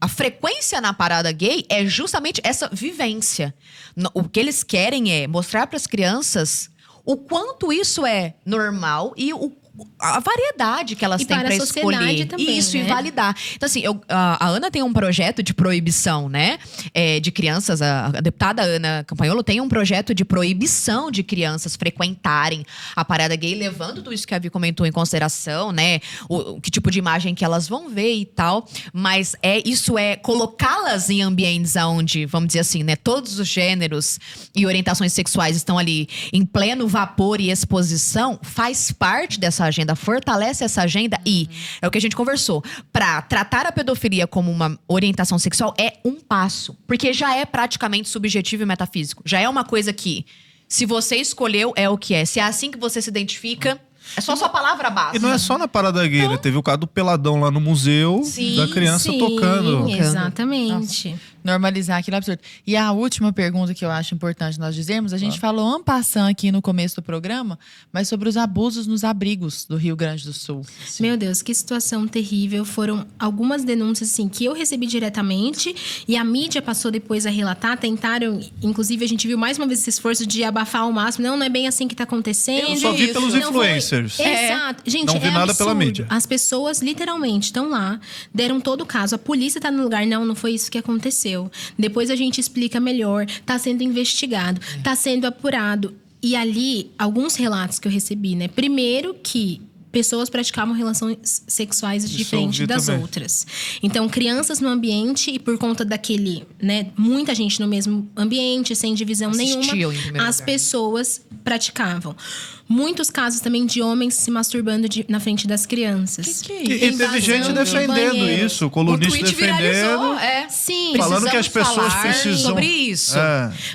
frequência na parada gay é justamente essa vivência. O que eles querem é mostrar para as crianças o quanto isso é normal e a variedade que elas têm para escolher também, isso, né? e validar. Então, assim, a Ana tem um projeto de proibição, né? De crianças. A deputada Ana Campanholo tem um projeto de proibição de crianças frequentarem a parada gay, levando tudo isso que a Vi comentou em consideração, né? Que tipo de imagem que elas vão ver e tal. Mas isso é colocá-las em ambientes onde, vamos dizer assim, né? Todos os gêneros e orientações sexuais estão ali em pleno vapor e exposição, faz parte dessa agenda, fortalece essa agenda e é o que a gente conversou. Pra tratar a pedofilia como uma orientação sexual é um passo, porque já é praticamente subjetivo e metafísico. Já é uma coisa que, se você escolheu, é o que é. Se é assim que você se identifica, é só sua palavra base. E não é só na parada gay, né? Teve o caso do peladão lá no museu, da criança tocando. Exatamente. Normalizar aquilo absurdo. E a última pergunta que eu acho importante nós dizermos, a gente falou en passant aqui no começo do programa, mas sobre os abusos nos abrigos do Rio Grande do Sul. Meu Deus, que situação terrível. Foram algumas denúncias, assim, que eu recebi diretamente e a mídia passou depois a relatar. Tentaram, inclusive, a gente viu mais uma vez esse esforço de abafar ao máximo. Não é bem assim que tá acontecendo. Eu só vi pelos Não influencers. Exato. Gente, não vi nada absurdo. pela mídia. As pessoas, literalmente, estão lá, deram todo o caso. A polícia tá no lugar. Não foi isso que aconteceu. Depois a gente explica melhor. Tá sendo investigado, tá sendo apurado. E ali, alguns relatos que eu recebi, né? Primeiro que pessoas praticavam relações sexuais diferentes das outras. Então, crianças no ambiente e por conta daquele, né? Muita gente no mesmo ambiente, sem divisão nenhuma. As pessoas praticavam. Muitos casos também de homens se masturbando na frente das crianças. Que é isso? E teve gente defendendo isso, colunista defendendo. Sim. Falando que as pessoas precisam sobre isso.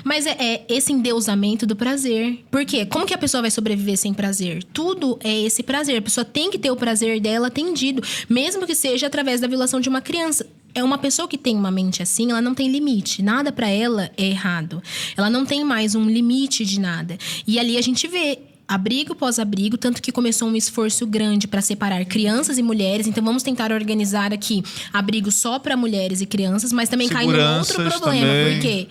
Mas é esse endeusamento do prazer. Por quê? Como que a pessoa vai sobreviver sem prazer? Tudo é esse prazer. A pessoa tem que ter o prazer dela atendido, mesmo que seja através da violação de uma criança. É uma pessoa que tem uma mente assim, ela não tem limite. Nada pra ela é errado. Ela não tem mais um limite de nada. E ali a gente vê abrigo após abrigo, tanto que começou um esforço grande para separar crianças e mulheres. Então, vamos tentar organizar aqui abrigo só para mulheres e crianças, mas também cai num outro problema. Também. Porque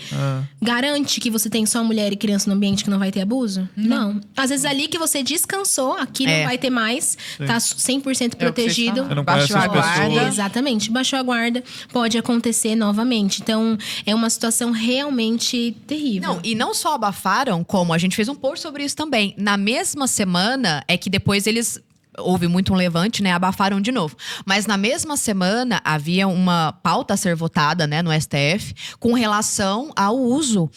garante que você tem só mulher e criança no ambiente que não vai ter abuso? Não. Às vezes, ali que você descansou, aqui não vai ter mais, tá 100% protegido. Baixou a guarda. Exatamente. Baixou a guarda, pode acontecer novamente. Então, é uma situação realmente terrível. E não só abafaram, como a gente fez um post sobre isso também. Na mesma semana é que depois eles houve muito um levante, né? Abafaram de novo. Mas na mesma semana havia uma pauta a ser votada, né, no STF com relação ao uso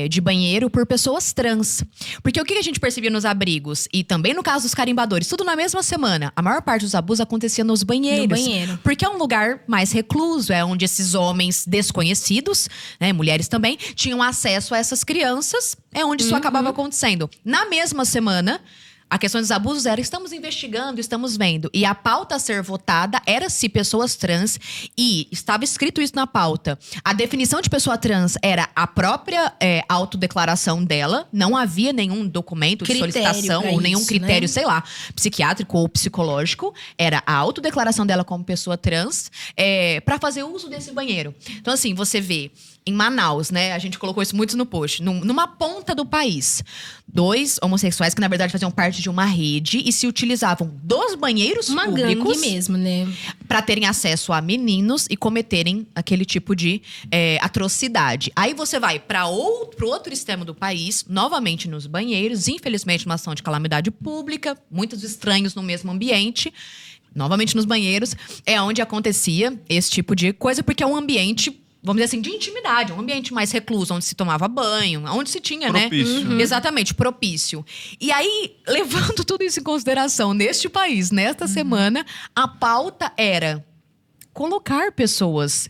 de banheiro por pessoas trans. Porque o que a gente percebia nos abrigos e também no caso dos carimbadores, tudo na mesma semana, a maior parte dos abusos acontecia nos banheiros. No banheiro. Porque é um lugar mais recluso, é onde esses homens desconhecidos, né, mulheres também, tinham acesso a essas crianças, é onde isso acabava acontecendo. Na mesma semana, a questão dos abusos era: estamos investigando, estamos vendo. E a pauta a ser votada era se pessoas trans, e estava escrito isso na pauta. A definição de pessoa trans era a própria autodeclaração dela, não havia nenhum documento de solicitação ou nenhum critério, sei lá, psiquiátrico ou psicológico. Era a autodeclaração dela como pessoa trans para fazer uso desse banheiro. Então, assim, você vê em Manaus, né? A gente colocou isso muito no post. Numa ponta do país, 2 homossexuais que, na verdade, faziam parte de uma rede e se utilizavam dos banheiros públicos gangue mesmo, né? para terem acesso a meninos e cometerem aquele tipo de atrocidade. Aí você vai para outro extremo do país, novamente nos banheiros, infelizmente uma ação de calamidade pública, muitos estranhos no mesmo ambiente. Novamente nos banheiros, é onde acontecia esse tipo de coisa, porque é um ambiente, vamos dizer assim, de intimidade, um ambiente mais recluso, onde se tomava banho, onde se tinha, propício, né? Exatamente, propício. E aí, levando tudo isso em consideração, neste país, nesta semana, a pauta era colocar pessoas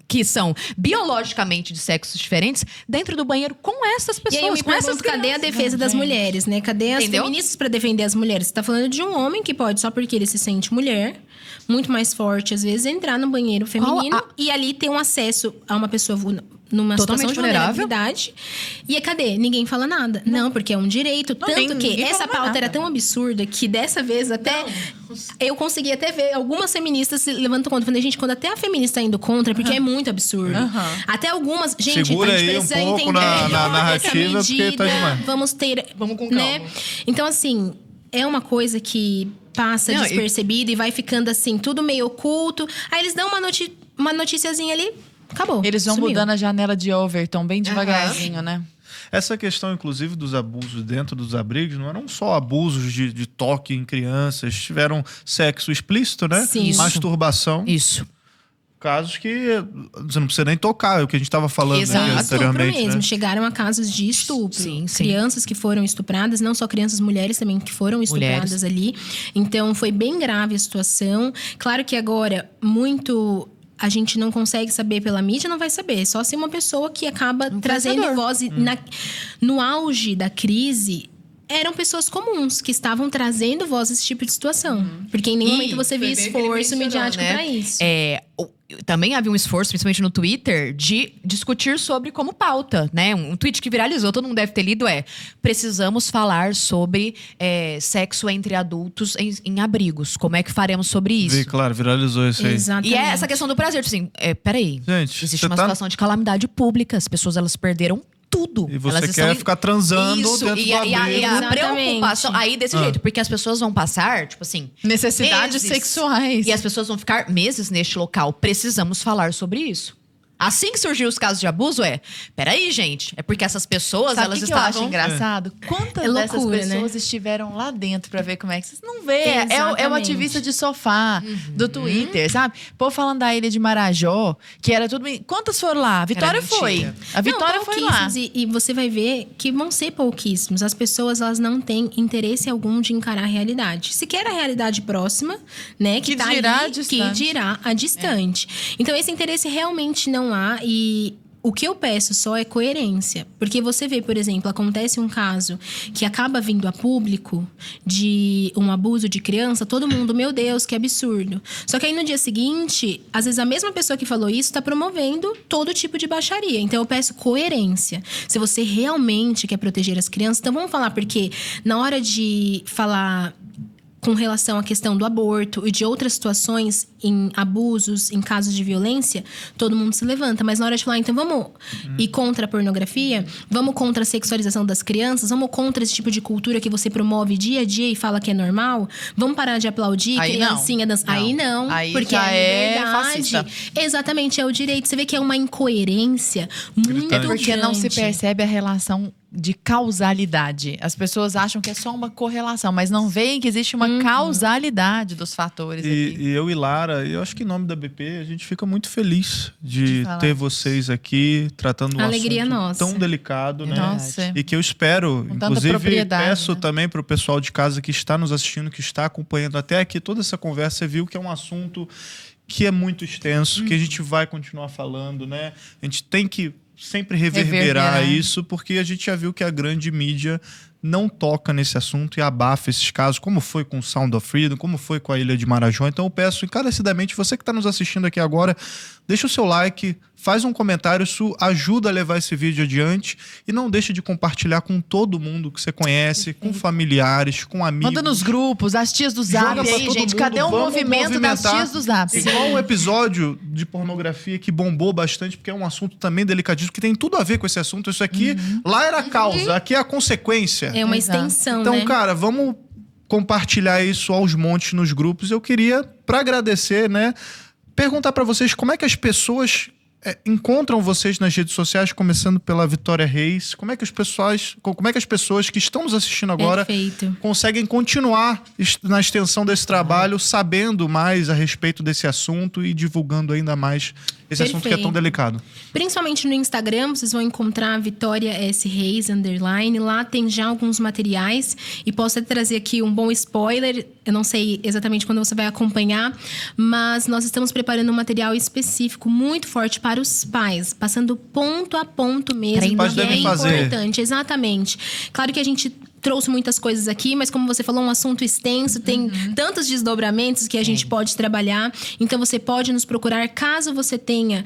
que são biologicamente de sexos diferentes dentro do banheiro com essas pessoas, E aí eu me com essas pergunto, cadê a crianças. defesa das mulheres, né? Cadê as Entendeu? feministas pra defender as mulheres? Você tá falando de um homem que pode, só porque ele se sente mulher, muito mais forte, às vezes, entrar no banheiro feminino e ali ter um acesso a uma pessoa numa Totalmente situação de vulnerável. vulnerabilidade. E cadê? Ninguém fala nada. Não, porque é um direito. Tanto que ninguém essa fala pauta nada. era tão absurda que dessa vez até eu consegui até ver algumas feministas se levantando contra. Falei, gente, quando até a feminista tá indo contra, porque é muito absurdo. Até algumas. Gente, Segura a gente aí um precisa pouco entender na melhor essa narrativa, porque tá medida. demais. Vamos ter. Vamos com né? calma. Então, assim, é uma coisa que passa Não, despercebida e vai ficando assim, tudo meio oculto. Aí eles dão uma noticiazinha ali, acabou. Eles vão sumiu. mudando a janela de Overton bem devagarzinho, né? Essa questão, inclusive, dos abusos dentro dos abrigos, não eram só abusos de toque em crianças, tiveram sexo explícito, né? Sim. Isso. Masturbação. Isso. Casos que você não precisa nem tocar, é o que a gente estava falando Exato. aqui Estupro anteriormente. mesmo. Né? Chegaram a casos de estupro. Sim, sim. Crianças que foram estupradas, não só crianças, mulheres também que foram estupradas ali. Então, foi bem grave a situação. Claro que agora, a gente não consegue saber pela mídia, não vai saber. Só se uma pessoa que acaba trazendo voz. No auge da crise, eram pessoas comuns que estavam trazendo voz a esse tipo de situação. Porque em nenhum momento você via esforço midiático pra isso. Também havia um esforço, principalmente no Twitter, de discutir sobre como pauta, né? Um tweet que viralizou, todo mundo deve ter lido, precisamos falar sobre sexo entre adultos em abrigos. Como é que faremos sobre isso? Claro, viralizou isso aí. Exatamente. E é essa questão do prazer, tipo assim, peraí. Gente, existe você uma situação de calamidade pública, as pessoas, elas perderam tudo. E você Elas quer ficar transando Isso, dentro e do abrigo. a Exatamente. preocupação aí desse jeito, porque as pessoas vão passar, tipo assim, Necessidades meses. sexuais. E as pessoas vão ficar meses neste local. Precisamos falar sobre isso. Assim que surgiu os casos de abuso, peraí, gente. É porque essas pessoas, Sabe elas o que eu acho estavam... engraçado? Quantas É dessas loucura, pessoas estiveram lá dentro pra ver como é que vocês não vê? É o Exatamente. ativista de sofá do Twitter, sabe? Pô, falando da ilha de Marajó, que era tudo. Quantas foram lá? A Vitória foi. mentira. A Vitória foi lá. Pouquíssimos. E você vai ver que vão ser pouquíssimos. As pessoas, elas não têm interesse algum de encarar a realidade. Sequer a realidade próxima, né? Que tá dirá ali, a distante. Que dirá a distante. Então, esse interesse realmente não há. E o que eu peço só é coerência. Porque você vê, por exemplo, acontece um caso que acaba vindo a público de um abuso de criança, todo mundo, meu Deus, que absurdo. Só que aí no dia seguinte, às vezes a mesma pessoa que falou isso está promovendo todo tipo de baixaria. Então eu peço coerência. Se você realmente quer proteger as crianças, então vamos falar, porque na hora de falar com relação à questão do aborto e de outras situações em abusos, em casos de violência, todo mundo se levanta. Mas na hora de falar, então vamos ir contra a pornografia, vamos contra a sexualização das crianças, vamos contra esse tipo de cultura que você promove dia a dia e fala que é normal, vamos parar de aplaudir Aí criancinha dançar. Aí não, Aí porque já é é liberdade. fascista. Exatamente, é o direito. Você vê que é uma incoerência muito Gritante. Porque não se grande. percebe a relação de causalidade. As pessoas acham que é só uma correlação, mas não veem que existe uma causalidade dos fatores aqui. E eu e Lara, eu acho que em nome da BP, a gente fica muito feliz de falar ter disso. vocês aqui, tratando um Alegria assunto nossa. tão delicado, né? Nossa. E que eu espero, Com tanta inclusive propriedade, peço né? também para o pessoal de casa que está nos assistindo, que está acompanhando até aqui toda essa conversa, você viu que é um assunto que é muito extenso, que a gente vai continuar falando, né? A gente tem que sempre reverberar isso, porque a gente já viu que a grande mídia não toca nesse assunto e abafa esses casos, como foi com o Sound of Freedom, como foi com a Ilha de Marajó. Então eu peço encarecidamente, você que está nos assistindo aqui agora, deixa o seu like, faz um comentário, isso ajuda a levar esse vídeo adiante e não deixe de compartilhar com todo mundo que você conhece, com familiares, com amigos. Manda nos grupos, as tias do Joga Zap pra aí, todo gente. mundo, Cadê o vamos movimento das movimentar. tias do Zap? Igual um episódio de pornografia que bombou bastante, porque é um assunto também delicadíssimo, que tem tudo a ver com esse assunto. Isso aqui, lá era a causa, aqui é a consequência. É uma Exato. extensão, Então, né? cara, vamos compartilhar isso aos montes nos grupos. Eu queria, para agradecer, né, perguntar para vocês como é que as pessoas encontram vocês nas redes sociais, começando pela Vitória Reis. Como é que as pessoas que estão nos assistindo agora Perfeito. conseguem continuar na extensão desse trabalho, sabendo mais a respeito desse assunto e divulgando ainda mais esse assunto que é tão Perfeito. delicado? Principalmente no Instagram, vocês vão encontrar Vitória S. Reis, _. Lá tem já alguns materiais. E posso até trazer aqui um bom spoiler. Eu não sei exatamente quando você vai acompanhar. Mas nós estamos preparando um material específico muito forte para os pais. Passando ponto a ponto mesmo. Os pais que devem é fazer. importante, exatamente. Claro que a gente trouxe muitas coisas aqui, mas como você falou, um assunto extenso, tem tantos desdobramentos que a gente pode trabalhar. Então, você pode nos procurar. Caso você tenha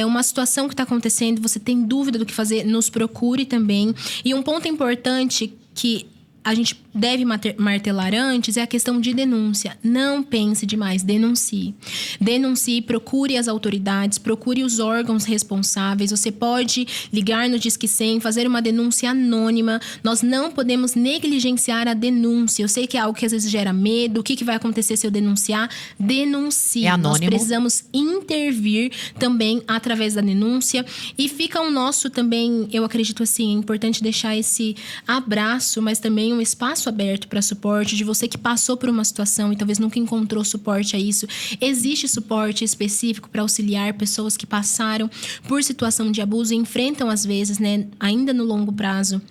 uma situação que está acontecendo, você tem dúvida do que fazer, nos procure também. E um ponto importante que a gente deve martelar antes é a questão de denúncia. Não pense demais, denuncie. Denuncie, procure as autoridades, procure os órgãos responsáveis. Você pode ligar no Disque 100, fazer uma denúncia anônima. Nós não podemos negligenciar a denúncia. Eu sei que é algo que às vezes gera medo. O que vai acontecer se eu denunciar? Denuncie. É anônimo. Nós precisamos intervir também através da denúncia. E fica o nosso também, eu acredito assim, é importante deixar esse abraço, mas também um espaço aberto para suporte de você que passou por uma situação e talvez nunca encontrou suporte a isso. Existe suporte específico para auxiliar pessoas que passaram por situação de abuso e enfrentam, às vezes, né, ainda no longo prazo,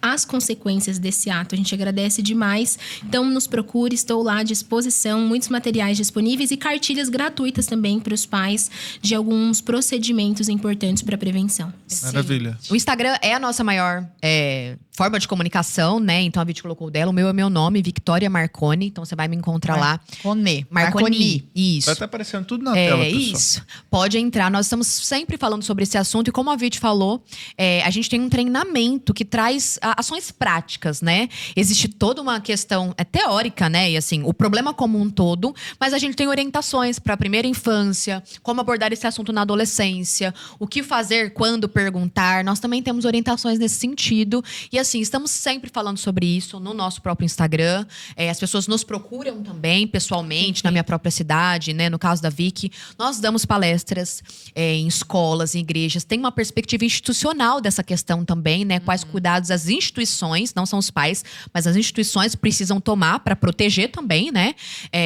as consequências desse ato. A gente agradece demais. Então, nos procure, estou lá à disposição. Muitos materiais disponíveis e cartilhas gratuitas também para os pais de alguns procedimentos importantes para a prevenção. Maravilha. O Instagram é a nossa maior forma de comunicação, né? Então a Viti colocou o dela. O meu é meu nome, Victoria Marconi. Então você vai me encontrar lá. Marconi. Isso. Vai estar aparecendo tudo na tela, pessoal. Isso. Pode entrar. Nós estamos sempre falando sobre esse assunto. E como a Viti falou, a gente tem um treinamento que traz ações práticas, né? Existe toda uma questão teórica, né? E assim, o problema como um todo. Mas a gente tem orientações para a primeira infância, como abordar esse assunto na adolescência, o que fazer, quando perguntar. Nós também temos orientações nesse sentido. E assim, estamos sempre falando sobre isso no nosso próprio Instagram. As pessoas nos procuram também, pessoalmente, na minha própria cidade, né? No caso da Vicky, nós damos palestras em escolas, em igrejas. Tem uma perspectiva institucional dessa questão também, né? Quais cuidados as instituições, não são os pais, mas as instituições precisam tomar para proteger também, né?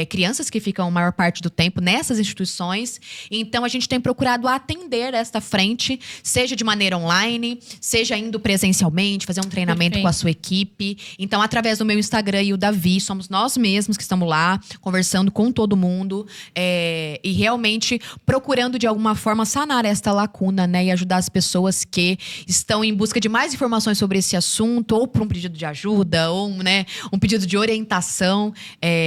Crianças que ficam a maior parte do tempo nessas instituições. Então, a gente tem procurado atender esta frente, seja de maneira online, seja indo presencialmente, fazer um treinamento com a sua equipe. Então, através do meu Instagram e o Davi, somos nós mesmos que estamos lá, conversando com todo mundo e realmente procurando, de alguma forma, sanar esta lacuna, né? E ajudar as pessoas que estão em busca de mais informações sobre esse assunto, ou por um pedido de ajuda, ou um pedido de orientação.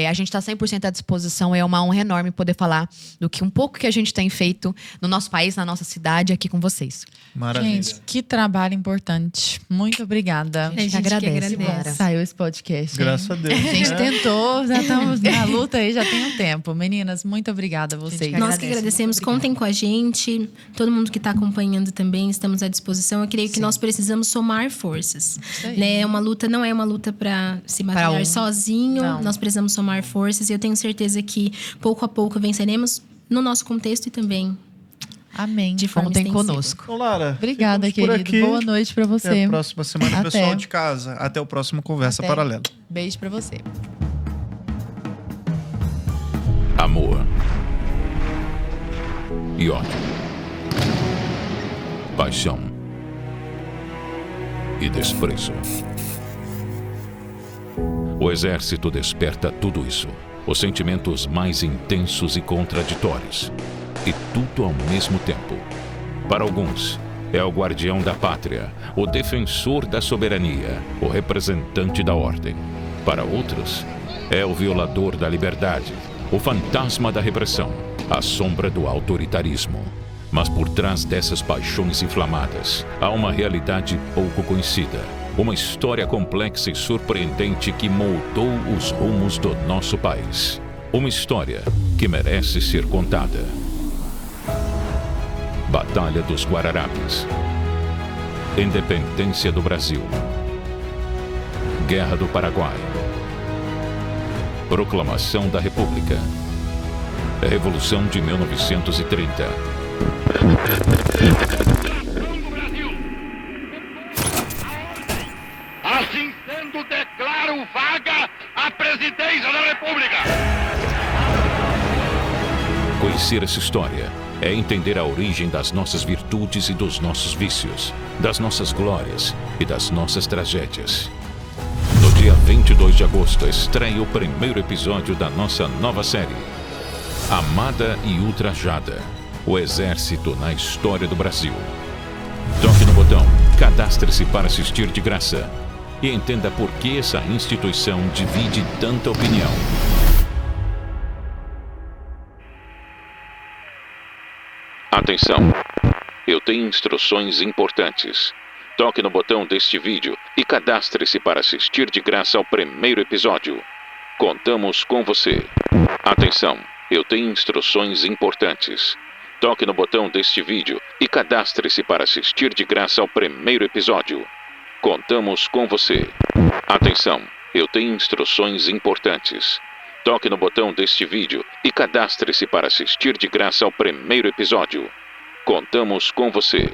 A gente está 100% à disposição. É uma honra enorme poder falar do que um pouco que a gente tem feito no nosso país, na nossa cidade, aqui com vocês. Maravilha. Gente, que trabalho importante. Muito obrigada. A gente que agradece, Mara. Saiu esse podcast. hein? Graças a Deus. A gente né? tentou, já estamos na luta aí, já tem um tempo. Meninas, muito obrigada a vocês. Nós que agradecemos, contem com a gente. Todo mundo que está acompanhando também, estamos à disposição. Eu creio que nós precisamos somar forças. Né? Não é uma luta para se batalhar sozinho. Não. Nós precisamos somar forças. E eu tenho certeza que, pouco a pouco, venceremos no nosso contexto e também Amém. de forma Contem extensiva. conosco. Então, Lara, Obrigada, ficamos por querido. aqui. Boa noite pra Até você. a próxima semana, Até. pessoal de casa. Até o próximo Conversa Até. Paralela. Beijo pra você. Amor e ódio, paixão e desprezo. O exército desperta tudo isso, os sentimentos mais intensos e contraditórios, e tudo ao mesmo tempo. Para alguns, é o guardião da pátria, o defensor da soberania, o representante da ordem. Para outros, é o violador da liberdade, o fantasma da repressão, a sombra do autoritarismo. Mas por trás dessas paixões inflamadas, há uma realidade pouco conhecida. Uma história complexa e surpreendente que moldou os rumos do nosso país. Uma história que merece ser contada. Batalha dos Guararapes. Independência do Brasil. Guerra do Paraguai. Proclamação da República. Revolução de 1930. Assim sendo, declaro vaga a presidência da República. Conhecer essa história é entender a origem das nossas virtudes e dos nossos vícios, das nossas glórias e das nossas tragédias. No dia 22 de agosto, estreia o primeiro episódio da nossa nova série, Amada e Ultrajada, o Exército na História do Brasil. Toque no botão, cadastre-se para assistir de graça e entenda por que essa instituição divide tanta opinião. Atenção! Eu tenho instruções importantes. Toque no botão deste vídeo e cadastre-se para assistir de graça ao primeiro episódio. Contamos com você. Atenção! Eu tenho instruções importantes. Toque no botão deste vídeo e cadastre-se para assistir de graça ao primeiro episódio. Contamos com você. Atenção! Eu tenho instruções importantes. Toque no botão deste vídeo e cadastre-se para assistir de graça ao primeiro episódio. Contamos com você.